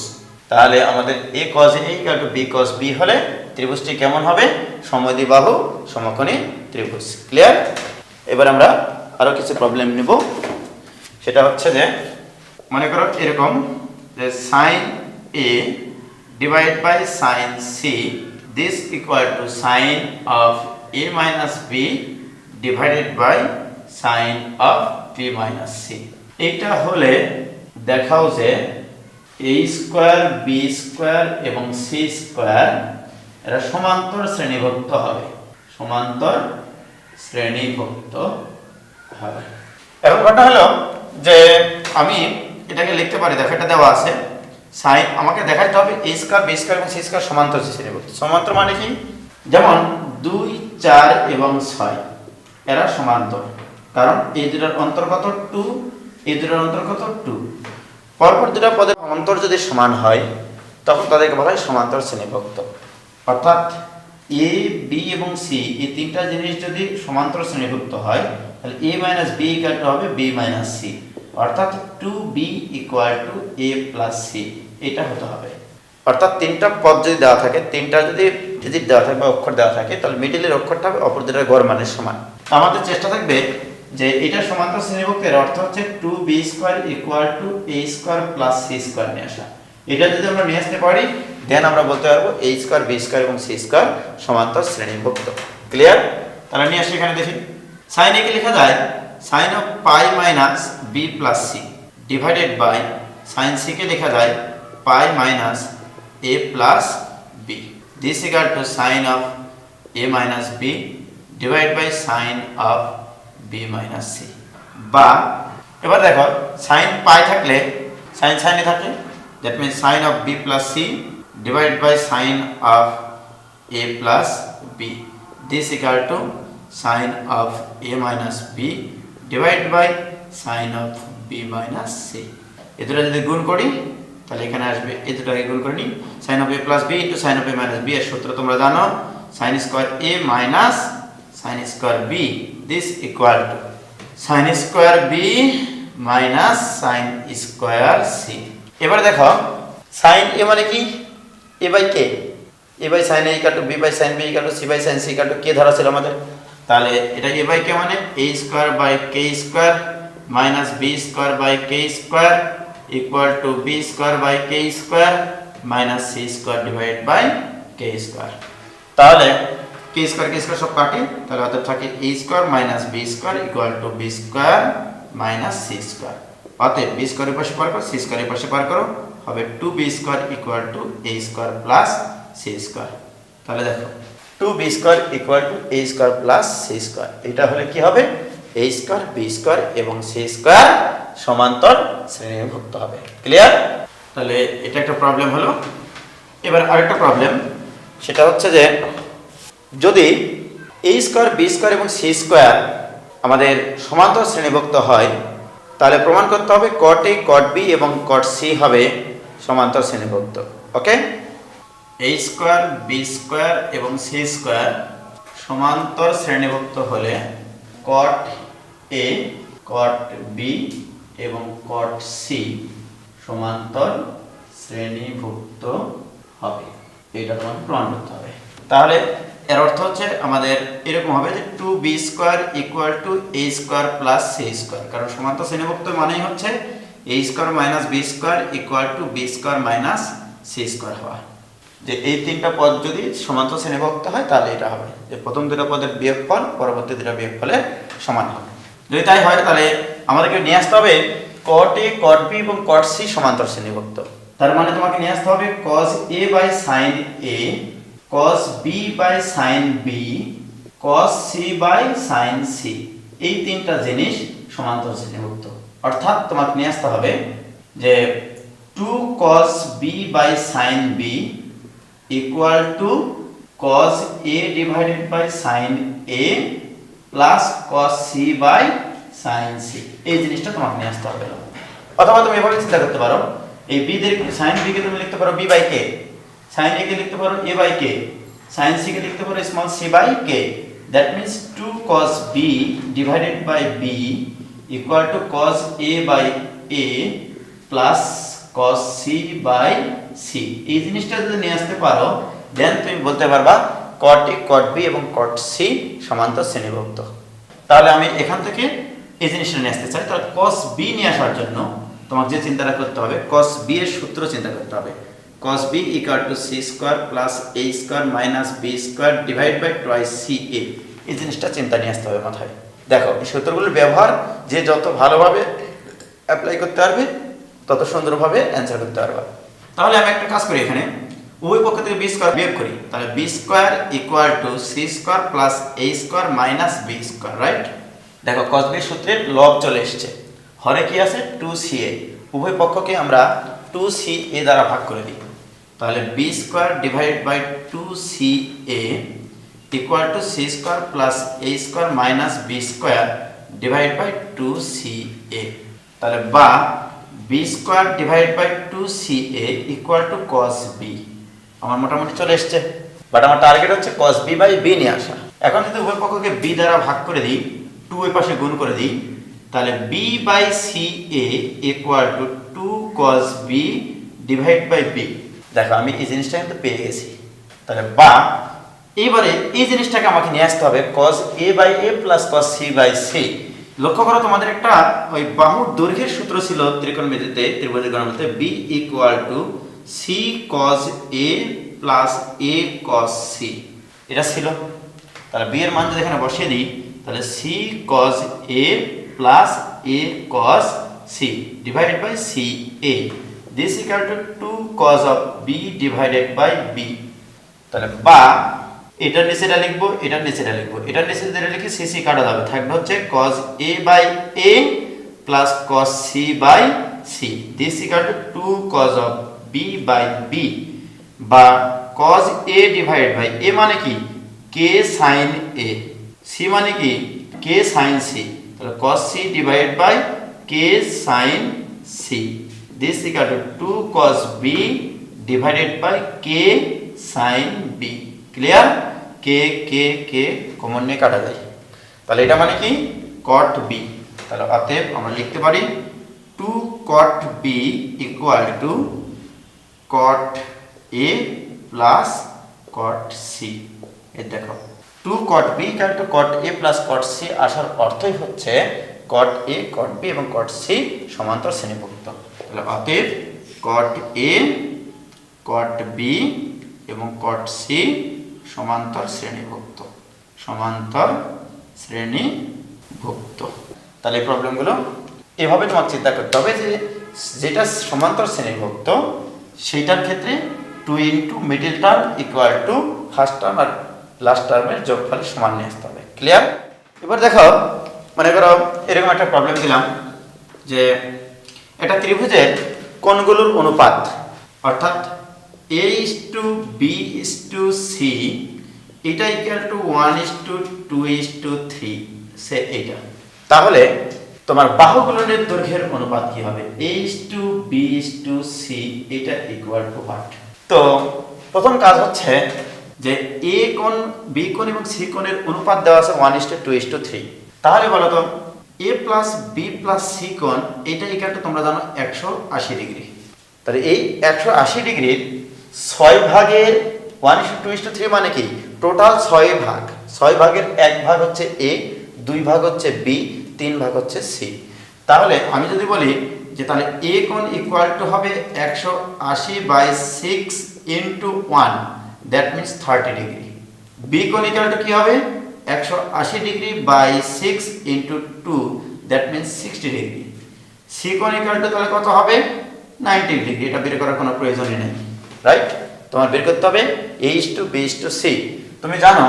তাহলে আমাদের a cos a equal to b cos b হলে ত্রিভুজটি কেমন হবে? সমদ্বিবাহু সমকোণী ত্রিভুজ। ক্লিয়ার? এবার আমরা আরো কিছু প্রবলেম নেব। সেটা হচ্ছে যে মনে করো এরকম যে sin a divided by sin c, this equal to sin of a minus b divided by sin of b minus c। এটা হলে দেখাও যে a স্কয়ার b স্কয়ার এবং c স্কয়ার এরা সমান্তর শ্রেণীভুক্ত হবে। সমান্তর শ্রেণীভুক্ত হবে। এখন কথা হলো যে আমি এটাকে লিখতে পারি, দেখো এটা দেওয়া আছে sin, আমাকে দেখাতে হবে a স্কয়ার b স্কয়ার এবং c স্কয়ার সমান্তর শ্রেণীভুক্ত। সমান্তর মানে কি? যেমন 2 4 এবং 6 এরা সমান্তর, কারণ এই দুটোর অন্তর্গত 2, এই দুটোর অন্তর্গত 2। পরপর দুটো পদের অন্তর যদি সমান হয় তখন তাদেরকে বলা হয় সমান্তর শ্রেণীভুক্ত। অর্থাৎ a b এবং c এই তিনটা জিনিস যদি সমান্তর শ্রেণীভুক্ত হয় তাহলে a minus b equal to হবে b minus c, অর্থাৎ 2b equal to a plus c, এটা হতে হবে। অর্থাৎ তিনটা পদ যদি দেওয়া থাকে, তিনটা যদি দেওয়া থাকে বা অক্ষর দেওয়া থাকে, তাহলে মিডলের অক্ষরটা হবে অপর দুটোর গড় মানের সমান। আমাদের চেষ্টা থাকবে যে এটা সমান্তর শ্রেণীভুক্তের অর্থ হচ্ছে 2b square equal to a square plus c square নিয়ে আসা। এটা যদি আমরা নিয়ে আসতে পারি দেন আমরা বলতে পারবো a স্কয়ার b স্কয়ার এবং c স্কয়ার সমান্তর শ্রেণীভুক্ত। ক্লিয়ার? তাহলে নিয়ে আসি এখানে দেখি sin a কে লেখা যায় sin of pi minus b plus c divided by sin c কে লেখা যায় pi minus a plus b, this equal to sin of a minus b divided by sin of b minus c। বা এবার দেখো sin pi থাকলে sin sin এ থাকে, that means sin of b plus c divided by sin of a plus b, this equal to sin of a minus b divided by sin of b minus c। এই দুটো যদি গুণ করি তাহলে এখানে আসবে, এই দুটোকে গুণ করে নিই, sin of a plus b into sin of a minus b এর সূত্র তোমরা জানো, sin square a minus sin square b, this equal to sin square b minus sin square c। এবার দেখো sin a মানে কি? a by k, a by sin a equal to b by sin b equal to c by sin c equal to k ধরা ছিল আমাদের। তাহলে এটা a by k মানে a square by k square minus b square by k square equal to B square by K square minus C square divide by K square. তাহলে কে square সব কাটি, তাহলে অর্থাৎ থাকে A square minus B square equal to B square minus C square. অতএব B square এর পাশে পার করো, সি স্কোয়ার এর পাশে পার করো, হবে two B square equal to A square plus C square. তাহলে দেখো two B square equal to A square plus C square, এটা হলে কি হবে এ স্কোয়ার বি স্কোয়ার এবং সি স্কোয়ার সমান্তর শ্রেণীভুক্ত হবে। ক্লিয়ার? তাহলে এটা একটা প্রবলেম হলো। এবার আরেকটা প্রবলেম, সেটা হচ্ছে যে যদি এ স্কোয়ার বি স্কোয়ার এবং সি স্কোয়ার আমাদের সমান্তর শ্রেণীভুক্ত হয়, তাহলে প্রমাণ করতে হবে কট এ কট বি এবং কট সি হবে সমান্তর শ্রেণীভুক্ত। ওকে, এ স্কোয়ার বি স্কোয়ার এবং সি স্কোয়ার সমান্তর শ্রেণীভুক্ত হলে কট এ কট বি এবং কট সি সমান্তর শ্রেণীভুক্ত হবে, এটা তোমাকে প্রমাণ করতে হবে। তাহলে এর অর্থ হচ্ছে আমাদের এরকম হবে যে two B square equal to A square plus C square, কারণ সমান্তর শ্রেণীভুক্ত মানেই হচ্ছে A square minus B square equal to B square minus C square হওয়া। যে এই তিনটা পদ যদি সমান্তর শ্রেণীভুক্ত হয় তাহলে এটা হবে যে প্রথম দুটো পদের বিয়োগফল পরবর্তী দুটো বিয়োগফলের সমান হবে। যদি তাই হয় তাহলে আমাদেরকে নিয়ে আসতে হবে কট এ কট বি এবং কট সি সমান্তর শ্রেণীভুক্ত। তার মানে তোমাকে নিয়ে আসতে হবে cos a by sin a, cos b by sin b, cos c by sin c, এই তিনটা জিনিস সমান্তর শ্রেণীভুক্ত। অর্থাৎ তোমাকে নিয়ে আসতে হবে যে 2 cos b by sin b equal to cos a divided by sin a plus cos c by sin c, এই জিনিসটা তোমাকে নিয়ে আসতে হবে। অথবা তুমি এভাবে চিন্তা করতে পারো, এই b দের sin b কে তুমি লিখতে পারো b by k, sin a কে লিখতে পারো a by k, sin c কে লিখতে পারো small c by k। That means 2 cos b divided by b equal to cos a by a plus cos c by c, এই জিনিসটা যদি নিয়ে আসতে পারো দেন তুমি বলতে পারবা cot a cot b এবং cot c সমান্তর শ্রেণীভুক্ত। তাহলে আমি এখান থেকে এই জিনিসটা নিয়ে আসতে চাই। তাহলে cos b নিয়ে আসার জন্য তোমাকে যে চিন্তাটা করতে হবে cos b এর সূত্র চিন্তা করতে হবে। cos b equal to c square plus a square minus b square divide by twice ca, এই জিনিসটা চিন্তা নিয়ে আসতে হবে মাথায়। দেখো এই সূত্রগুলোর ব্যবহার যে যত ভালোভাবে অ্যাপ্লাই করতে পারবে তত সুন্দরভাবে অ্যানসার করতে পারবে। তাহলে আমি একটা কাজ করি, এখানে উভয় পক্ষ থেকে b স্কয়ার বিয়োগ করি, তাহলে b square equal to c square plus a square minus b square, right? দেখো cos b সূত্রের লব চলে এসেছে, হরে কি আছে 2ca, উভয় পক্ষকে আমরা 2ca দ্বারা ভাগ করে দিই, তাহলে b square divided by 2ca equal to c square plus a square minus b square divide by 2ca, তাহলে বা b square divide by 2ca equal to cos b। আমার মোটামুটি চলে এসেছে, বাট আমার টার্গেট হচ্ছে cos b বাই b নিয়ে আসা। এখন যদি উভয় পক্ষকে b দ্বারা ভাগ করে দিই, 2 এর পাশে গুণ করে দিই, তাহলে b by ca equal to 2 cos b divide by b। দেখো আমি এই জিনিসটা কিন্তু পেয়ে গেছি। তাহলে বা এবারে এই জিনিসটাকে আমাকে নিয়ে আসতে হবে cos a by a plus cos c by c। লক্ষ্য করো তোমাদের একটা ওই বাহুর দৈর্ঘ্যের সূত্র ছিল ত্রিকোণমিতিতে, ত্রিভুজের গণমিতিতে b equal to c cos a প্লাস a cos c, এটা ছিল। তাহলে b এর মান যদি এখানে বসিয়ে দিই, তাহলে c cos a প্লাস a cos c divided by ca, this equal to 2 cos of b divided by b। তাহলে বা এটার নিচে এটা লিখবো, এটার নিচে এটা লিখবো, এটার নিচে যেটা লিখি c c কাটা যাবে, থাকবে হচ্ছে cos a by a plus cos c by c, this equal to 2 cos of b by b, বা cos a divide by a মানে কি k sin a, c মানে কি k sin c, তাহলে cos c divide by k sin c, this equal to 2 cos b divided by k sin b। Clear? k k k common নিয়ে কাটা যায়, তাহলে এটা মানে কি cot b। তাহলে অতএব আমরা লিখতে পারি 2 cot b equal two cot a plus cot c। এই দেখো 2 cot b equal two cot a plus cot c আসার অর্থই হচ্ছে cot a cot b এবং cot c সমান্তর শ্রেণীভুক্ত। তাহলে অতএব cot A cot B এবং cot C সমান্তর শ্রেণীভুক্ত। তাহলে এই প্রবলেমগুলো এভাবে তোমাকে চিন্তা করতে হবে যে যেটা সমান্তর শ্রেণীভুক্ত সেইটার ক্ষেত্রে 2 into middle term equal to first term আর লাস্ট টার্মের যোগফলের সমান নিয়ে আসতে হবে। ক্লিয়ার? এবার দেখো, মনে করো এরকম একটা প্রবলেম দিলাম যে একটা ত্রিভুজের কোণগুলোর অনুপাত অর্থাৎ A:B:C এটা ইকুয়াল টু 1:2:3 সে এইটা। তাহলে তোমার বাহুগুলোর দৈর্ঘ্যের অনুপাত কি হবে? A:B:C এটা ইকুয়াল টু হোয়াট? তো প্রথম কাজ হচ্ছে যে A কোণ, B কোণ এবং C কোণের অনুপাত দেওয়া আছে 1:2:3। তাহলে বলো তো A plus B plus C কোণ এটা ইকুয়াল টু তোমরা জানো 180 ডিগ্রি। তাহলে এই 180 ডিগ্রির 6 ভাগের 1:2:3 মানে কি? টোটাল 6 ভাগ। 6 ভাগের 1 ভাগ হচ্ছে A, 2 ভাগ হচ্ছে B, 3 ভাগ হচ্ছে C। তাহলে আমি যদি বলি যে তাহলে A কোণ ইকুয়াল টু হবে 180/6 into 1, that means 30 degree. B কোণ ইকুয়াল টু কি হবে? 180 degree by 6 into 2, that means 60 degree. C কোণ ইকুয়াল টু তাহলে কত হবে? 90 ডিগ্রি। এটা বের করার কোনো প্রয়োজনই নেই, রাইট? তোমার বের করতে হবে A:B:C। তুমি জানো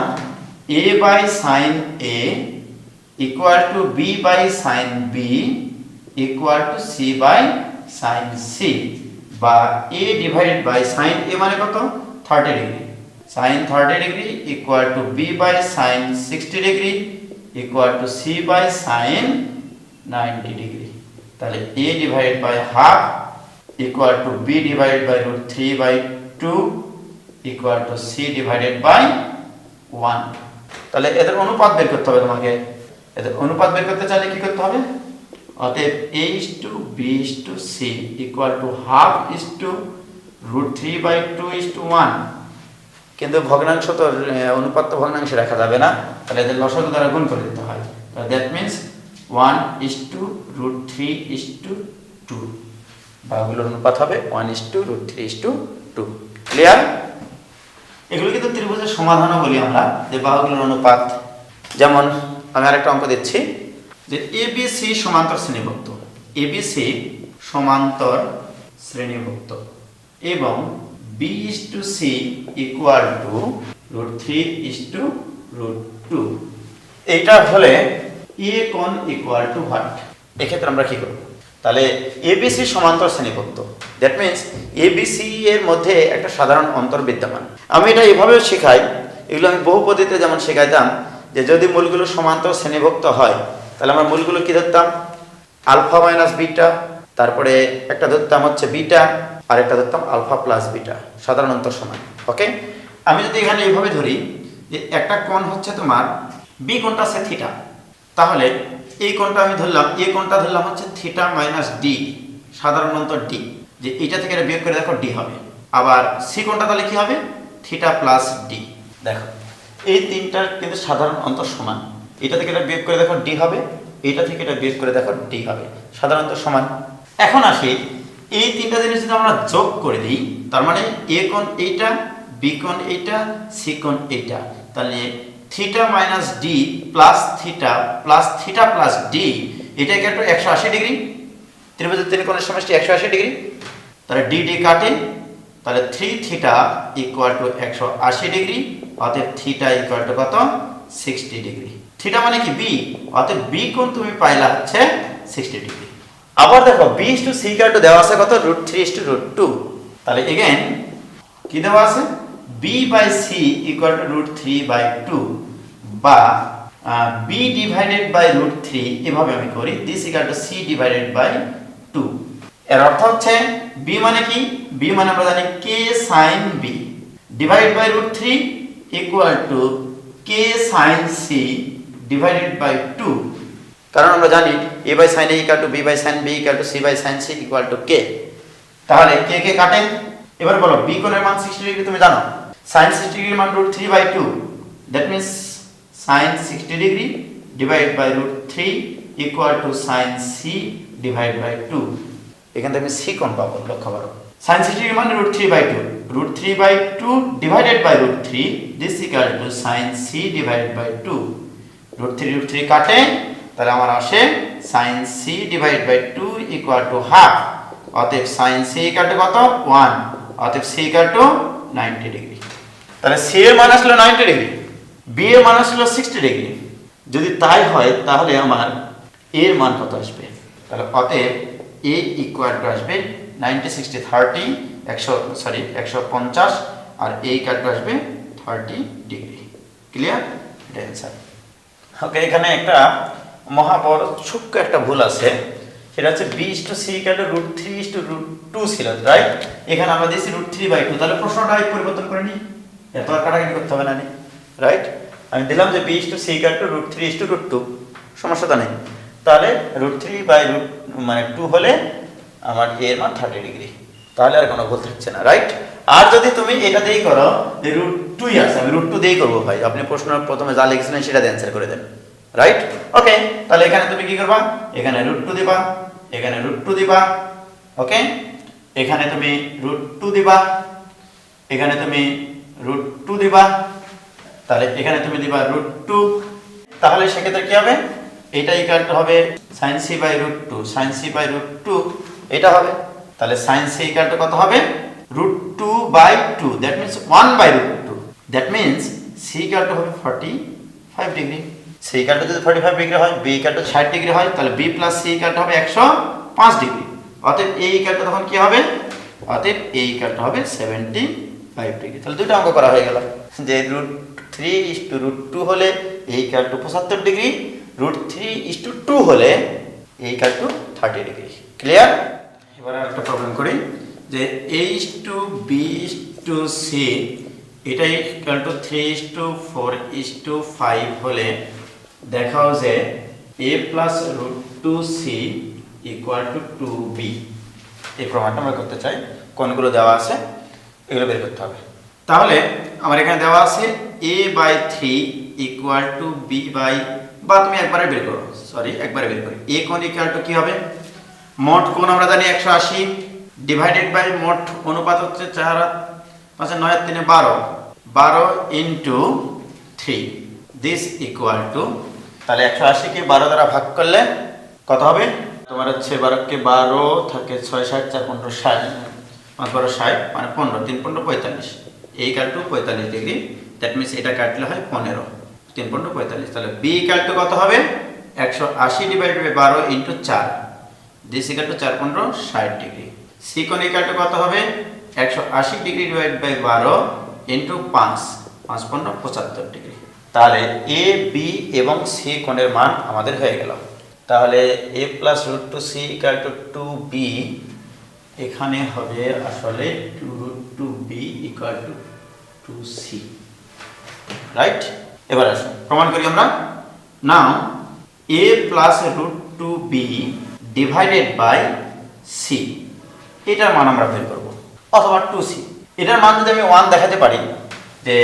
A by sine A equal to B by sine B equal to C by sine C, বা A divided by sine A মানে কত? 30 degree. Sine 30 degree equal to B by sine 60 degree equal to C by sine 90 degree. তাহলে A divided by half equal to B divided by √3/2 equal to C divided by 1। তাহলে এদের অনুপাত বের করতে হবে তোমাকে। এদের অনুপাত বের করতে চাইলে কি করতে হবে? অতএব A:B:C ইকুয়াল টু হাফ √3/2:1। কিন্তু ভগ্নাংশ তো অনুপাত তো ভগ্নাংশে রাখা যাবে না, তাহলে এদের লসাগু দ্বারা গুণ করে দিতে হয়। তাহলে দ্যাট মিনস 1:√3:2। বাহুগুলোর অনুপাত হবে 1:√3:2। ক্লিয়ার? এগুলো কিন্তু ত্রিভুজের সমাধানও বলি আমরা, যে বাহুগুলোর অনুপাত। যেমন আমি আরেকটা অঙ্ক দিচ্ছি যে ABC সমান্তর শ্রেণীভুক্ত। ABC সমান্তর শ্রেণীভুক্ত এবং B:C ইকুয়াল টু √3:2। এইটা হলে A কোণ ইকুয়াল টু হোয়াট? এক্ষেত্রে আমরা কি করব? তাহলে ABC সমান্তর শ্রেণীভুক্ত, দ্যাট মিনস ABC এর মধ্যে একটা সাধারণ অন্তর বিদ্যমান। আমি এটা এভাবেও শেখাই, এগুলো আমি বহুপদীতে যেমন শেখাইতাম যে যদি মূলগুলো সমান্তর শ্রেণীভুক্ত হয় তাহলে আমরা মূলগুলো কি ধরতাম? আলফা মাইনাস বিটা, তারপরে একটা ধরতাম হচ্ছে বিটা, আর একটা ধরতাম আলফা প্লাস বিটা, সাধারণ অন্তর সমান। ওকে, আমি যদি এখানে এইভাবে ধরি যে একটা কোণ হচ্ছে তোমার B কোণটা আছে থিটা, তাহলে এই কোণটা আমি ধরলাম, A কোণটা ধরলাম হচ্ছে থিটা মাইনাস D, সাধারণ অন্তর D, যে এইটা থেকে এটা বিয়োগ করে দেখো D হবে। আবার C কোণটা তাহলে কি হবে? Theta plus D। দেখো এই তিনটার কিন্তু সাধারণ অন্তর সমান। এটা থেকে এটা বিয়োগ করে দেখো D হবে, এটা থেকে এটা বিয়োগ করে দেখো D হবে, সাধারণ অন্তর সমান। এখন আসি এই তিনটা জিনিস যদি আমরা যোগ করে দিই, তার মানে A কোণ এইটা, B কোণ এইটা, C কোণ এইটা, তাহলে theta minus D plus theta plus D এটা একটু 180 ডিগ্রি। ত্রিভুজের তিন কোণের সমষ্টি 180 ডিগ্রি। তাহলে D কাটে, তাহলে 3 থিটা ইকুয়াল টু 180 ডিগ্রি। অতএব থিটা ইকুয়াল টু কত? 60 ডিগ্রি। থিটা মানে কি? B, অতএব B কোণ তুমি পাইলা হচ্ছে 60 ডিগ্রি। আবার দেখো B:C ইকুয়াল টু দেওয়া আছে কত? √3:2। তাহলে এগেইন কি দেওয়া আছে? B/C ইকুয়াল টু √3/2 বা B ডিভাইডেড বাই √3, এভাবে আমি করি। This equal to C divided by 2। এর অর্থ হচ্ছে B মানে কি? B মানে আমরা জানি K sin B divided by √3 equal to K sin C divided by 2। কারণ আমরা জানি A by sin A equal to B by sin B equal to C by sin C equal to K। তাহলে K কে কাটেন। এবার বলো B কোণের মান 60 ডিগ্রি তুমি জানো, sin 60 ডিগ্রির মান √3/2, that means sin 60 degree divide by √3 equal to sin C divide by 2। এখান থেকে আমি সিকোণ পাবো, লক্ষ্য করো। sin 60 ডিগ্রি মানে √3/2, √3/2 divided by √3, this equal to sin c divided by 2। √3 কাটে, তাহলে আমার আসে sin c divided by 2 equal to half. অতএব sin c ইকুয়াল টু কত? 1। অতএব c ইকুয়াল টু 90 ডিগ্রি। তাহলে c এর মান আসলো 90 ডিগ্রি, b এর মান আসলো 60 ডিগ্রি। যদি তাই হয় তাহলে আমার a এর মান কত আসবে? তাহলে অতএব a ইকুয়াল টু আসবে 90 60 30 150 আর a ইকুয়াল টু আসবে 30 ডিগ্রি। ক্লিয়ার? এটা অ্যানসার। ওকে, এখানে একটা মহা বড় ছোট্ট একটা ভুল আছে, সেটা হচ্ছে b/c ইকুয়াল টু √3/√2 ছিল, রাইট? এখানে আমরা দিয়েছি √3/2, তাহলে প্রশ্নটা পরিবর্তন করে নিই, এত আর কাটাকাটি করতে হবে না, রাইট? আমি দিলাম যে b/c ইকুয়াল টু √3/√2, সমস্যা তো নেই। তাহলে √3/2 হলে আমার a এর মান 30 ডিগ্রি, তাহলে আর কোনো ভুল থাকছে না, রাইট? আর যদি তুমি এটা দিয়েই করো যে √2 আছে, আমি √2 দিয়েই করবো ভাই, আপনি প্রশ্ন প্রথমে যা লিখেছিলেন সেটা দিয়ে অ্যান্সার করে দেন, রাইট? ওকে, তাহলে এখানে তুমি কি করবা? এখানে √2 দিবা, এখানে √2 দিবা, ওকে, এখানে তুমি √2 দিবা, এখানে তুমি √2 দিবা, তাহলে এখানে তুমি দিবা √2। তাহলে সেক্ষেত্রে কি হবে? এটা ইকুয়াল টু হবে sin c/√2, sin c/√2 এটা হবে। তাহলে sin c ইকুয়াল টু কত হবে? √2/2, that means 1/√2, that means c equal to হবে 45 ডিগ্রি। c ইকুয়াল টু যদি 45 ডিগ্রি হয়, b ইকুয়াল টু 60 ডিগ্রি হয়, তাহলে b plus c equal to হবে 105 ডিগ্রি। অতএব a ইকুয়াল টু তখন কি হবে? অতএব a ইকুয়াল টু হবে 75 ডিগ্রি। তাহলে দুটো অঙ্ক করা হয়ে গেল, যে √3/√2 হলে a ইকুয়াল টু 75 ডিগ্রি, √3/2 হলে a equal two 30 degree. Clear? এবার একটা প্রবলেম করি, যে a/b/c এটা ইকুয়াল টু 3/4/5 হলে দেখাও যে a plus √2c equal two 2b। এই প্রমাণটা আমরা করতে চাই, কোনগুলো দেওয়া আছে এগুলো বের করতে হবে। তাহলে আমার এখানে দেওয়া আছে a/3 equal to b by, বা তুমি একবারে বের করো, একবারে বের করি। a কোণ ইকুয়াল টু কি হবে? মোট কোণ আমরা জানি 180 ডিভাইডেড বাই মোট অনুপাত হচ্ছে 4 5 9 3 12 ইনটু 3, দিস ইকুয়াল টু, তাহলে 180 কে 12 দ্বারা ভাগ করলে কত হবে? তোমার হচ্ছে 12 কে 12 থাকে 6 7 4 15 60, 5 12 60 মানে 15 3 15 45, a equal two 45 degree. That means এটা কাটলে হয় 15 3 15 45। তাহলে b ইকুয়াল টু কত হবে? 180 divided by 12 into 4, this equal to 4 15 60 degree. c কোণ ইকুয়াল টু কত হবে? 180 degree divided by 12 into 5 5 15 75 degree. তাহলে a b এবং c কোণের মান আমাদের হয়ে গেল। তাহলে a plus √2c equal two 2b, এখানে হবে আসলে 2√2b equal to 2c, right? এবার আসুন প্রমাণ করি আমরা। Now a plus √2b divided by c, এটার মান আমরা বের করব, অথবা 2c। এটার মান যদি আমি 1 দেখাতে পারি, যে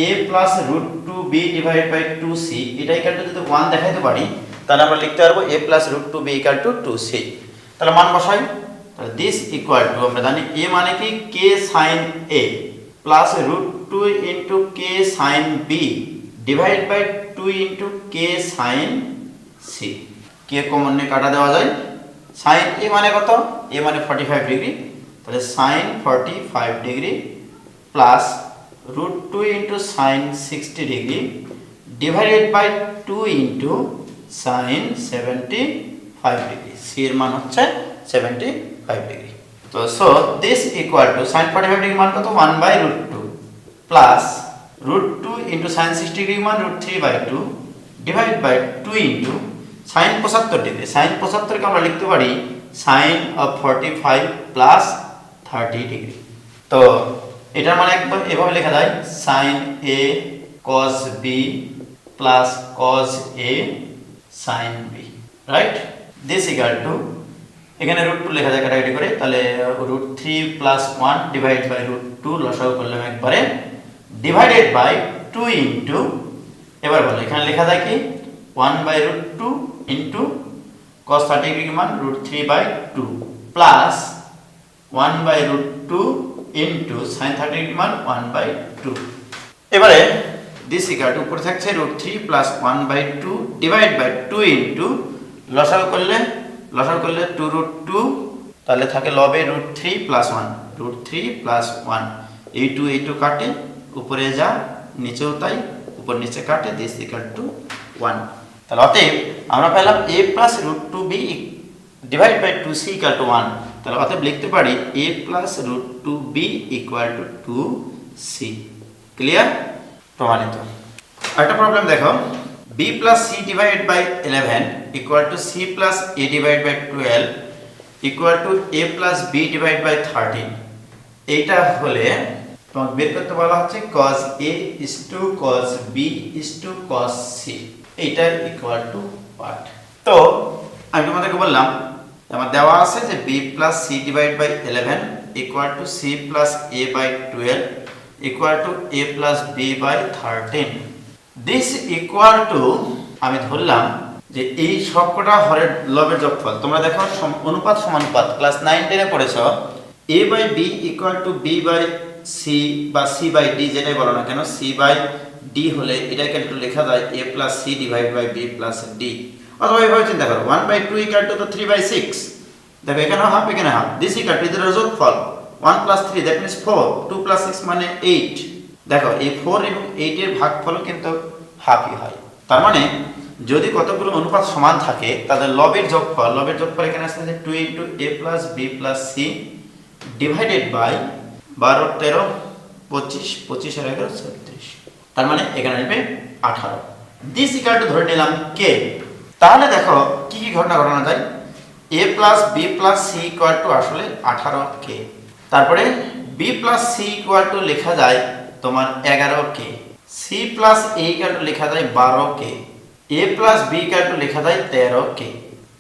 a plus √2b divided by 2c এটা ইকুয়াল টু যদি 1 দেখাতে পারি, তাহলে আমরা লিখতে পারবো a plus √2b equal to 2c। তাহলে মান বসাই, তাহলে দিস ইকুয়াল টু, আমরা জানি a মানে কি k sin a plus √2 into k sin b divide by 2 into k sin c। k common নিয়ে কাটা দেওয়া যায়। sin a মানে কত? a মানে 45 ডিগ্রি, তাহলে sin 45 degree plus √2 into sin 60 degree divided by 2 into sin 75 degree. c এর মান হচ্ছে 75 ডিগ্রি। তো so this equal to sin 45 degree মান কত? 1/√2 প্লাস √2 ইনটু sin 60 ডিগ্রি মান √3/2 divide by 2 into sin 75 degree. sin 75 কে আমরা লিখতে পারি sin of 45 প্লাস 30 ডিগ্রি। তো এটার মানে একদম এভাবে লেখা যায় sin a cos b plus cos a sin b, right? This equal to, এখানে √2 লেখা যায় কাটাকাটি করে, তাহলে √3 প্লাস 1 ডিভাইড বাই √2 লসাগু করলাম একবারে, ডিভাইডেড বাই 2 ইনটু, এবার বলো এখানে লেখা যায় কি 1/√2 ইনটু cos 30 ডিগ্রি মান √3/2 প্লাস 1/√2 ইন্টু সাইন 30 ডিগ্রি মান 1/2। এবারে দিস ইকুয়াল টু উপরে থাকছে √3 প্লাস 1/2 ডিভাইড বাই 2 ইন্টু লসাগু করলে 2√2, তাহলে থাকে লবে √3 প্লাস 1, √3 প্লাস 1, এই 2 কাটে, উপরে যা নিচেও তাই, উপর নিচে কাটে, দিস ইকুয়াল টু 1। তাহলে অতএব আমরা পেলাম a plus √2b divide by 2c equal to 1। তাহলে অতএব লিখতে পারি a plus √2b equal to 2c। Clear? প্রমাণিত। আরেকটা প্রবলেম দেখো, b plus c divide by 11 equal to c plus a divide by 12 equal to a plus b divide by 13। এইটা হলে তোমাকে বের করতে বলা হচ্ছে cos a is to cos b is to cos c, এইটা ইকুয়াল টু পার্ট। তো আমি তোমাদেরকে বললাম আমার দেওয়া আছে যে b plus c divide by 11 equal to c plus a by 12 equal to a plus b by 13। This equal to আমি ধরলাম যে এই সবকটা হরের লবের যোগফল। তোমরা দেখো অনুপাত সমানুপাত ক্লাস 9-10 পড়েছ, a by b equal to b by c বা c বাই d, যেটাই বলো না কেন, c বাই d হলে এটাকে একটু লেখা যায় a plus c divide by b plus d। অথবা এইভাবে চিন্তা করো 1/2 ইকুয়াল টু 3/6। দেখো এখানে হাফ এখানে হাফ, দিস ইকুয়াল টু এদের যোগফল 1 প্লাস 3 দ্যাট মিন্স 4, 2 প্লাস 6 মানে 8। দেখো এই 4 এবং 8 এর ভাগফল কিন্তু হাফই হয়। তার মানে যদি কতগুলো অনুপাত সমান থাকে তাদের লবের যোগফল এখানে আসছে যে 2 into a plus b plus c divided by 12 13 25, 25 আর 11 36, তার মানে এখানে আসবে 18। দিস ইকুয়াল টু ধরে নিলাম k। তাহলে দেখো কি কি ঘটনা ঘটানো যায়, a plus b plus c equal two আসলে 18k। তারপরে b plus c equal two লেখা যায় তোমার 11k, c plus a equal two লেখা যায় 12k, a plus b equal two লেখা যায় 13k।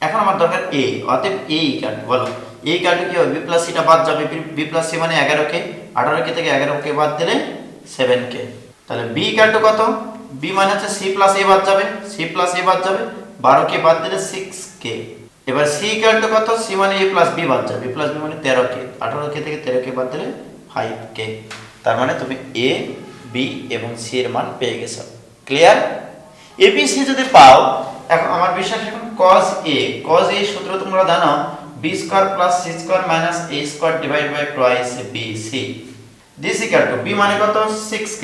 এখন আমার দরকার a, অতএব a ইকুয়াল টু বলো a ইকুয়াল টু কি হবে, b প্লাস c টা বাদ যাবে, b প্লাস c মানে 11k, 18k থেকে 11k বাদ দিলে 7k। তাহলে b ইকুয়াল টু কত, b মানে হচ্ছে c প্লাস a বাদ যাবে, c প্লাস a বাদ যাবে, 12k বাদ দিলে 6k। এবার c ইকুয়াল টু কত, c মানে a প্লাস b বাদ যাবে, a প্লাস b মানে 13k, 18k থেকে 13k বাদ দিলে 5k। তার মানে তুমি a b এবং c এর মান পেয়ে গেছো। ক্লিয়ার? a b c যদি পাও, এখন আমার বিশ্বাস এখন cos a সূত্র তোমরা জানো, b square plus c square minus a square divide by twice bc। This equal to b মানে কত 6k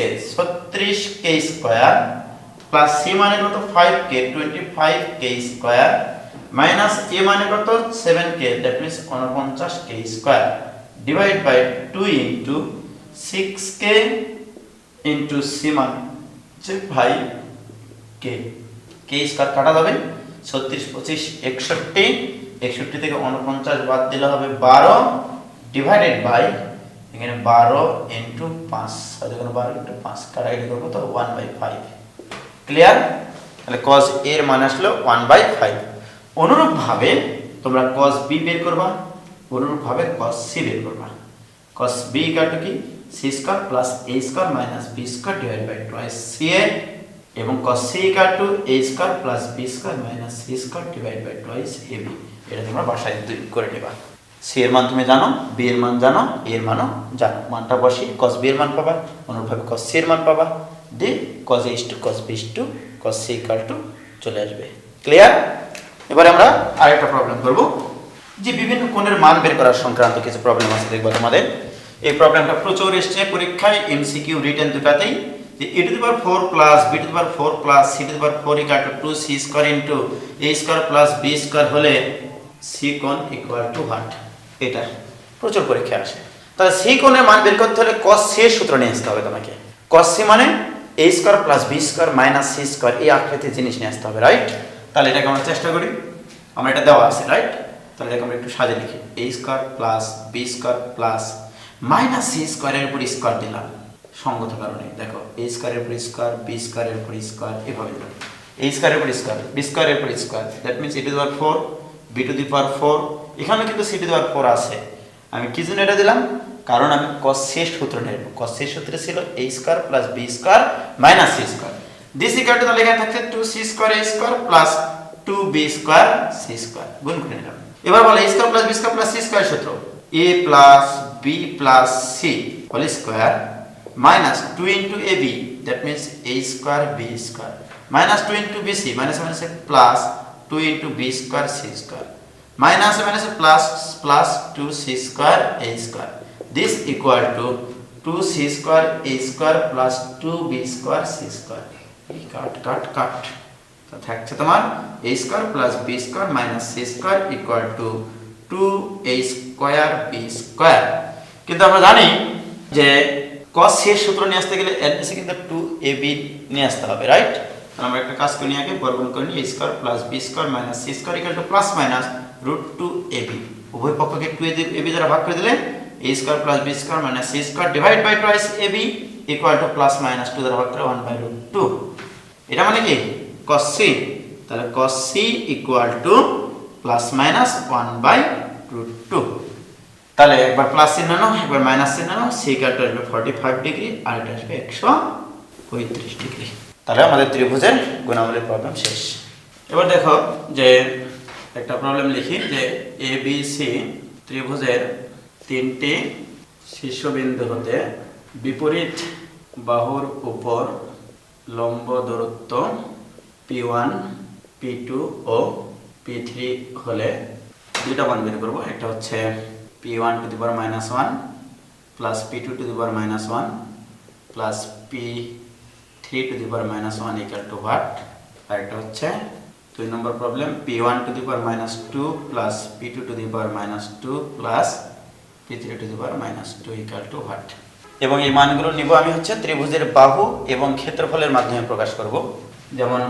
36k square plus c মানে কত 5k 25k square minus a মানে কত 7k that means 49k square divide by 2 into 6k into c মানে হচ্ছে 5k, k square কাটা যাবে 36 25 61, 61 থেকে 49 বাদ দিলে হবে 12 ডিভাইডেড বাই এখানে 12 ইনটু 5, তাহলে এখানে 12 ইনটু 5 কাটাকাটি করব তো 1/5। ক্লিয়ার? তাহলে cos a এর মান আসলো 1/5। অনুরূপভাবে তোমরা cos b বের করবা, অনুরূপভাবে cos c বের করবা। cos b ইকুয়াল টু কি c square plus a square minus b square divide by twice ca, এবং cos c equal to a square plus b square minus c square divide by twice ab। এটা তোমরা বাসায় করে নেবা। c এর মান তুমি জানো, b এর মান জানো, a এর মানও জানো, মানটা বসি cos b এর মান পাবা, অনুরূপভাবে cos c এর মান পাবা, দি cos a = cos b = cos c equal two চলে আসবে। ক্লিয়ার? এবারে আমরা আরেকটা প্রবলেম করব, যে বিভিন্ন কোণের মান বের করার সংক্রান্ত কিছু প্রবলেম আছে দেখব তোমাদের। এই প্রবলেমটা প্রচুর এসেছে পরীক্ষায়, এমসিকিউ রিটেন দুটাতেই, যে a⁴ plus b⁴ plus c⁴ equal to 2c square into a square plus b square হলে c কোণ ইকুয়াল টু হোয়াট, এটা প্রচুর পরীক্ষায় আসে। তাহলে c কোণের মান বের করতে হলে cos c এর সূত্র নিয়ে আসতে হবে তোমাকে। cos c মানে a square plus b square minus c square, এই আকৃতির জিনিস নিয়ে আসতে হবে, রাইট? তাহলে এটাকে আমরা চেষ্টা করি, আমরা এটা দেওয়া আছে, রাইট? তাহলে এটাকে আমরা একটু সাজিয়ে লিখি, a square plus b square plus minus c স্কয়ারের উপর স্কয়ার দিলাম সঙ্গত কারণে। দেখো a স্কয়ারের উপর স্কয়ার, b স্কয়ারের উপর স্কয়ার, এভাবে দিলাম a স্কয়ারের উপর স্কয়ার, b স্কয়ারের উপর square, that means a⁴ b⁴, এখানে কিন্তু c⁴ আছে। আমি কি জন্য এটা দিলাম? কারণ আমি cos c এর সূত্র নেব। cos c এর সূত্র ছিল a square plus b square minus c square, this equal to, তাহলে এখানে থাকছে 2c square a square plus 2b square c square, গুণ করে নিলাম। এবার বলে a square plus b square plus c square সূত্র a plus b plus c whole square minus 2 into ab, that means a square b square, minus 2 into bc, minus minus plus 2 into b square c square, minus minus plus 2c square a square. This equal to 2c square a square plus 2b square c square. cut. তো থাকছে তোমার a square plus b square minus c square equal to 2a square b square. কিন্তু আমরা জানি যে cos c এর সূত্র নিয়ে আসতে গেলে এর নিচে কিন্তু 2ab নিয়ে আসতে হবে, রাইট? তাহলে আমরা একটা কাজ করে নিয়ে আগে বর্গমূল করে নিই a square plus b square minus c square equal to plus minus √2ab। উভয় পক্ষকে 2ab দ্বারা ভাগ করে দিলে a square plus b square minus c square divide by twice ab equal to plus minus 2 দ্বারা ভাগ করে 1/√2। এটা মানে কি cos c, তাহলে cos c equal to plus minus 1/√2। তাহলে একবার প্লাস চিহ্ন নাও, একবার মাইনাস চিহ্ন নাও, c কাটা আসবে 45 ডিগ্রি আর এটা আসবে 135 ডিগ্রি। তাহলে আমাদের ত্রিভুজের গুণাবলীর প্রবলেম শেষ। এবার দেখো যে একটা প্রবলেম লিখি যে এ বি সি ত্রিভুজের তিনটি শীর্ষবিন্দু হতে বিপরীত বাহুর উপর লম্ব দূরত্ব P1, P2 ও P3 হলে দুইটা মান বের করব। একটা হচ্ছে P1 to the power -1 plus P2 to the power -1 plus P3 to the power -1 equal to what. আর একটা হচ্ছে 2 number problem P1 to the power -2 plus P2 to the power -2 plus P3 to the power -2 equal to what. এবং এই মানগুলো নিব আমি হচ্ছে ত্রিভুজের বাহু এবং ক্ষেত্রফলের মাধ্যমে প্রকাশ করব। যেমন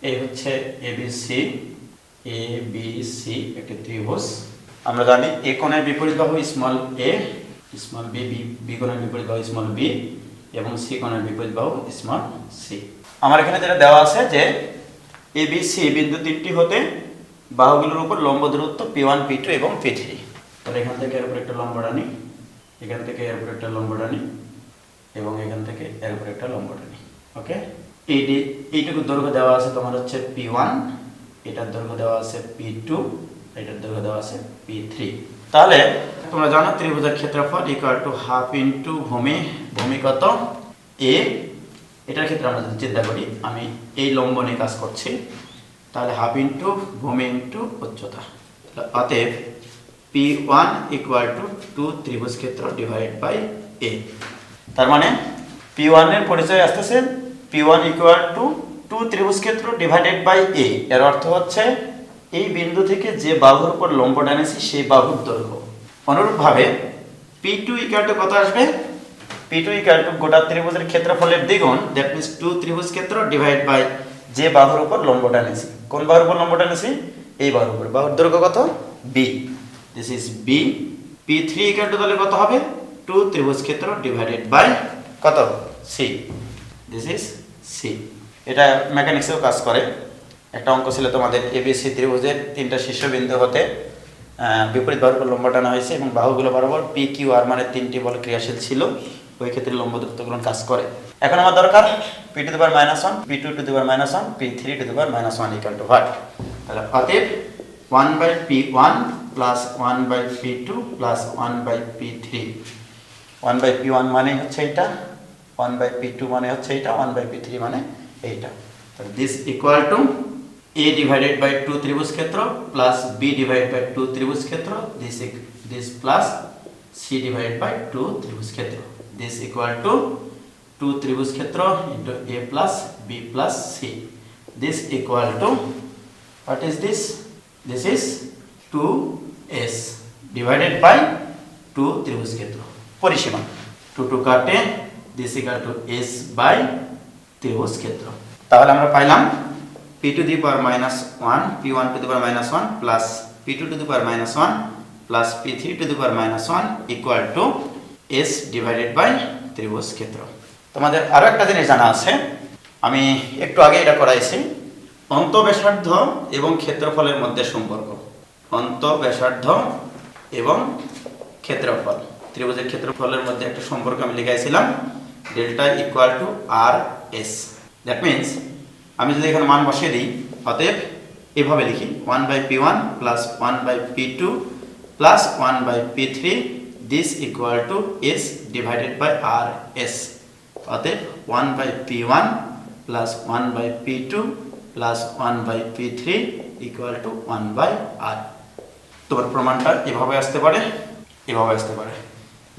এই হচ্ছে ABC একটি ত্রিভুজ। আমরা জানি এ কোণের বিপরীত বাহু স্মল a, স্মল বি কোণের বিপরীত বাহু স্মল b এবং সি কোণের বিপরীত বাহু স্মল c। আমার এখানে যেটা দেওয়া আছে যে ABC বিন্দু তিনটি হতে বাহুগুলোর উপর লম্ব দূরত্ব P1, P2 এবং P3। তাহলে এখান থেকে এর উপর একটা লম্ব টানি, এখান থেকে এর উপর একটা লম্ব টানি এবং এখান থেকে এর উপর একটা লম্ব টানি। ওকে, এইটুকু দৈর্ঘ্য দেওয়া আছে তোমার হচ্ছে P1, এটার দৈর্ঘ্য দেওয়া আছে P2, এটার দৈর্ঘ্য দেওয়া আছে P3। তাহলে তোমরা জানো ত্রিভুজের ক্ষেত্রফল ইকুয়াল টু হাফ ইনটু ভূমি কত a। এটার ক্ষেত্রে আমরা যদি চিন্তা করি আমি এই লম্ব নিয়ে কাজ করছি, তাহলে হাফ ইনটু ভূমি ইনটু উচ্চতা। অতএব P1 ইকুয়াল টু 2 ত্রিভুজ ক্ষেত্র ডিভাইড বাই a। তার মানে P1 এর পরিচয় আসতেছে P1 ইকুয়াল টু 2 ত্রিভুজ ক্ষেত্র ডিভাইডেড বাই a। এর অর্থ হচ্ছে এই বিন্দু থেকে যে বাহুর উপর লম্ব টানেছি সেই বাহুর দৈর্ঘ্য। অনুরূপভাবে P2 ইকুয়াল টু কত আসবে? P2 ইকুয়াল টু গোটা ত্রিভুজের ক্ষেত্রফলের দ্বিগুণ, দ্যাট মিন্স 2 ত্রিভুজ ক্ষেত্র ডিভাইড বাই যে বাহুর উপর লম্ব টানেছি। কোন বাহুর উপর লম্ব টানেছি? এই বাহুর উপর। বাহুর দৈর্ঘ্য কত? b, this is b। P3 equal to তাহলে কত হবে? 2 ত্রিভুজ ক্ষেত্র ডিভাইডেড বাই কত? c, this is c। এটা মেকানিক্সেও কাজ করে। একটা অঙ্ক ছিল তোমাদের ABC ত্রিভুজের তিনটা শীর্ষবিন্দু হতে বিপরীত বাহুর উপর লম্ব টানা হয়েছে এবং বাহুগুলো বরাবর PQR মানে তিনটি বল ক্রিয়াশীল ছিল, ওই ক্ষেত্রে লম্ব দূরত্বগুলো কাজ করে। এখন আমার দরকার P to the power -1, P2 to the power -1, P3 to the power -1 equal to what. তাহলে অতএব 1/P1 plus 1/P2 plus 1/P3। 1/P1 মানে হচ্ছে এটা, 1/P2 মানে হচ্ছে এটা, 1/P3 মানে এইটা। তাহলে this equal to a divided by 2 ত্রিভুজ ক্ষেত্র প্লাস b ডিভাইডেড বাই 2 ত্রিভুজ ক্ষেত্র, this plus c divided by 2 ত্রিভুজ ক্ষেত্র। দিস ইকুয়াল টু 2 ত্রিভুজ ক্ষেত্র into a plus b plus c। This equal to what is this? This is 2s divided by 2 ত্রিভুজ ক্ষেত্র। পরিসীমা 2 কাটে, this equal to s by ত্রিভুজ ক্ষেত্র। তাহলে আমরা পাইলাম P to the power -1, P1 to the power -1 plus P2 to the power -1 plus P3 to the power -1 equal to s divided by ত্রিভুজ ক্ষেত্র। তোমাদের আরো একটা জিনিস জানা আছে, আমি একটু আগে এটা করাইছি, অন্তঃব্যাসার্ধ এবং ক্ষেত্রফলের মধ্যে সম্পর্ক। অন্তঃব্যাসার্ধ এবং ক্ষেত্রফল, ত্রিভুজের ক্ষেত্রফলের মধ্যে একটা সম্পর্ক আমি লিখাইছিলাম, delta equal to R S. That means আমি যদি এখানে মান বসিয়ে দিই, অতএব এভাবে লিখি 1/p1 plus 1/p2 plus 1/p3 this equal to s divided by r s. অতএব 1/p1 plus 1/p2 plus 1/p3 equal to 1/r। তোমার প্রমাণটা এভাবে আসতে পারে, এভাবে আসতে পারে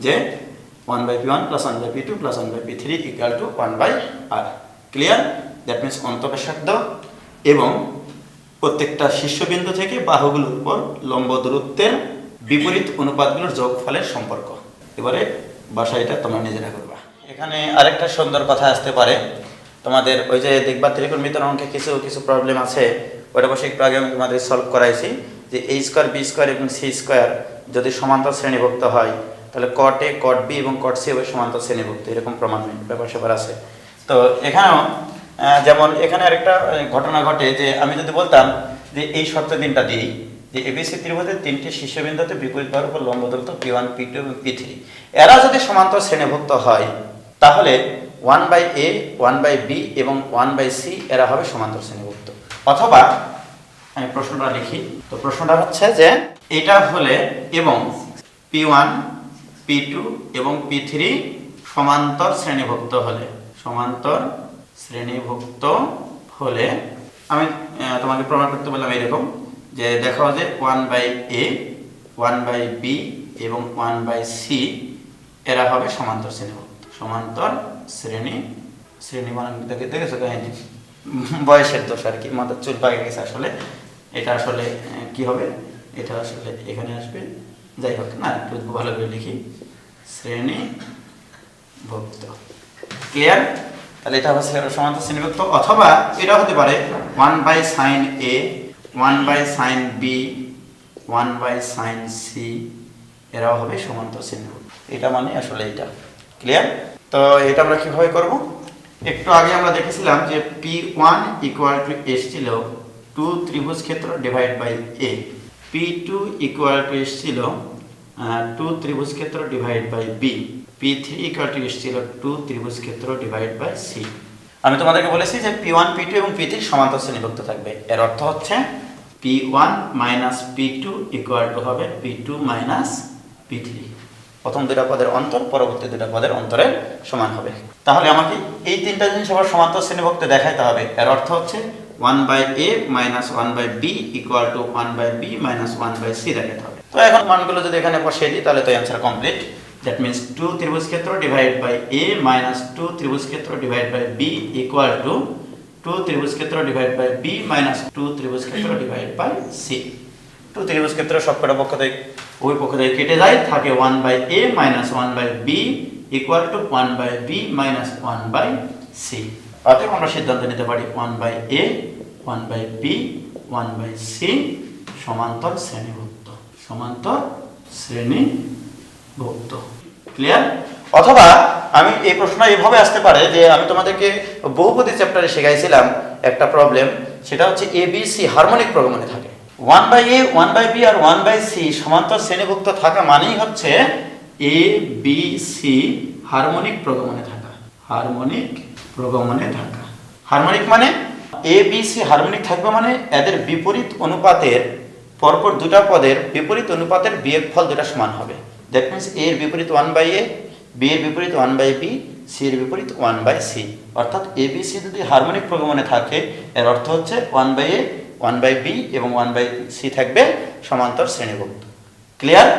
যে 1/p1 plus 1/p2 plus 1/p3 equal to 1/r। Clear? That means অন্তঃব্যাসার্ধ এবং প্রত্যেকটা শীর্ষবিন্দু থেকে বাহুগুলোর উপর লম্ব দূরত্বের বিপরীত অনুপাতগুলোর যোগফলের সম্পর্ক। এবারে বাসায় এটা তোমরা নিজেরা করবা। এখানে আরেকটা সুন্দর কথা আসতে পারে, তোমাদের ওই যে দেখবা ত্রিকোণমিতির অঙ্কে কিছু কিছু প্রবলেম আছে, ওটা বসে একটু আগে আমি তোমাদের সলভ করাইছি যে a স্কয়ার b স্কয়ার এবং c স্কয়ার যদি সমান্তর শ্রেণীভুক্ত হয় তাহলে cot a cot b এবং cot c হবে সমান্তর শ্রেণীভুক্ত, এরকম প্রমাণ ব্যাপার স্যাপার আছে। তো এখানেও যেমন এখানে আরেকটা ঘটনা ঘটে যে আমি যদি বলতাম যে এই শর্ত তিনটা দিই যে এবিসি ত্রিভুজের তিনটি শীর্ষবিন্দুতে বিপরীত বাহুর উপর লম্ব দূরত্ব p1 p2 এবং p3 এরা যদি সমান্তর শ্রেণীভুক্ত হয় তাহলে 1/a 1/b এবং 1/c এরা হবে সমান্তর শ্রেণীভুক্ত। অথবা আমি প্রশ্নটা লিখি, তো প্রশ্নটা হচ্ছে যে এটা হলে এবং p1 p2 এবং p3 সমান্তর শ্রেণীভুক্ত হলে, সমান্তর শ্রেণীভুক্ত হলে আমি তোমাকে প্রমাণ করতে বললাম এরকম যে দেখো যে 1/a 1/b এবং 1/c এরা হবে সমান্তর শ্রেণীভুক্ত। সমান্তর শ্রেণী মানে দেখেছো কাহিনী, বয়সের দোষ আর কি, মাথার চুল পাকে গেছে। আসলে এটা আসলে কি হবে, এটা আসলে এখানে আসবে, যাই হোক না, একটু ভালো করে লিখি শ্রেণীভুক্ত। ক্লিয়ার? তাহলে এটা হচ্ছে সমান্তর শ্রেণীভুক্ত। অথবা এটা হতে পারে 1/sin a 1/sin b 1/sin c এরাও হবে সমান্তর শ্রেণীভুক্ত। এটা মানে আসলে এটা। ক্লিয়ার? তো এটা আমরা কিভাবে করব? একটু আগে আমরা দেখেছিলাম যে p1 ইকুয়াল টু s ছিল 2 ত্রিভুজ ক্ষেত্র divide by a, p2 equal to s ছিল 2 ত্রিভুজ ক্ষেত্র divide by b, p3 equal to s ছিল 2 ত্রিভুজ ক্ষেত্র ডিভাইড বাই c। আমি তোমাদেরকে বলেছি যে p1 p2 এবং p3 সমান্তর শ্রেণীভুক্ত থাকবে। এর অর্থ হচ্ছে p1 minus p2 equal to হবে p2 মাইনাস p3। প্রথম দুটো পদের অন্তর পরবর্তী দুটো পদের অন্তরের সমান হবে। তাহলে আমাকে এই তিনটা জিনিস আবার সমান্তর শ্রেণীভুক্ত দেখাইতে হবে। এর অর্থ হচ্ছে 1/a minus 1/b equal to 1/b minus 1/c দেখাতে হবে। তো এখন মানগুলো যদি এখানে বসিয়ে দিই তাহলে তো অ্যান্সার কমপ্লিট। দ্যাট মিনস 2 ত্রিভুজ ক্ষেত্র ডিভাইড বাই a মাইনাস 2 ত্রিভুজ ক্ষেত্র divide by b equal to 2 ত্রিভুজ ক্ষেত্র ডিভাইড বাই b মাইনাস 2 ত্রিভুজ ক্ষেত্র ডিভাইড বাই c। 2 ত্রিভুজ ক্ষেত্র সবকটা পক্ষ থেকে ওই পক্ষ থেকে কেটে যায়, থাকে 1/a minus 1/b equal to 1/b minus 1/c। অতএব আমরা সিদ্ধান্ত নিতে পারি 1/a 1/b 1/c সমান্তর শ্রেণীভুক্ত, সমান্তর শ্রেণীভুক্ত। ক্লিয়ার? অথবা আমি এই প্রশ্ন এইভাবে আসতে পারে যে আমি তোমাদেরকে বহুপদী চ্যাপ্টারে শেখাইছিলাম একটা প্রবলেম, সেটা হচ্ছে ABC হারমোনিক প্রগমনে থাকে। 1/a 1/b আর 1/c সমান্তর শ্রেণীভুক্ত থাকা মানেই হচ্ছে ABC হারমোনিক প্রগমনে থাকা, হারমোনিক প্রগমনে থাকা। হারমোনিক মানে ABC হারমোনিক থাকবে মানে এদের বিপরীত অনুপাতের পরপর দুটা পদের বিপরীত অনুপাতের বিয়োগফল দুটা সমান হবে। দ্যাট মিনস a এর বিপরীত 1/a, b এর বিপরীত 1/b, c এর বিপরীত 1/c। অর্থাৎ ABC যদি হারমোনিক প্রগমনে থাকে এর অর্থ হচ্ছে 1/a 1/b এবং 1/c থাকবে সমান্তর শ্রেণীভুক্ত। ক্লিয়ার?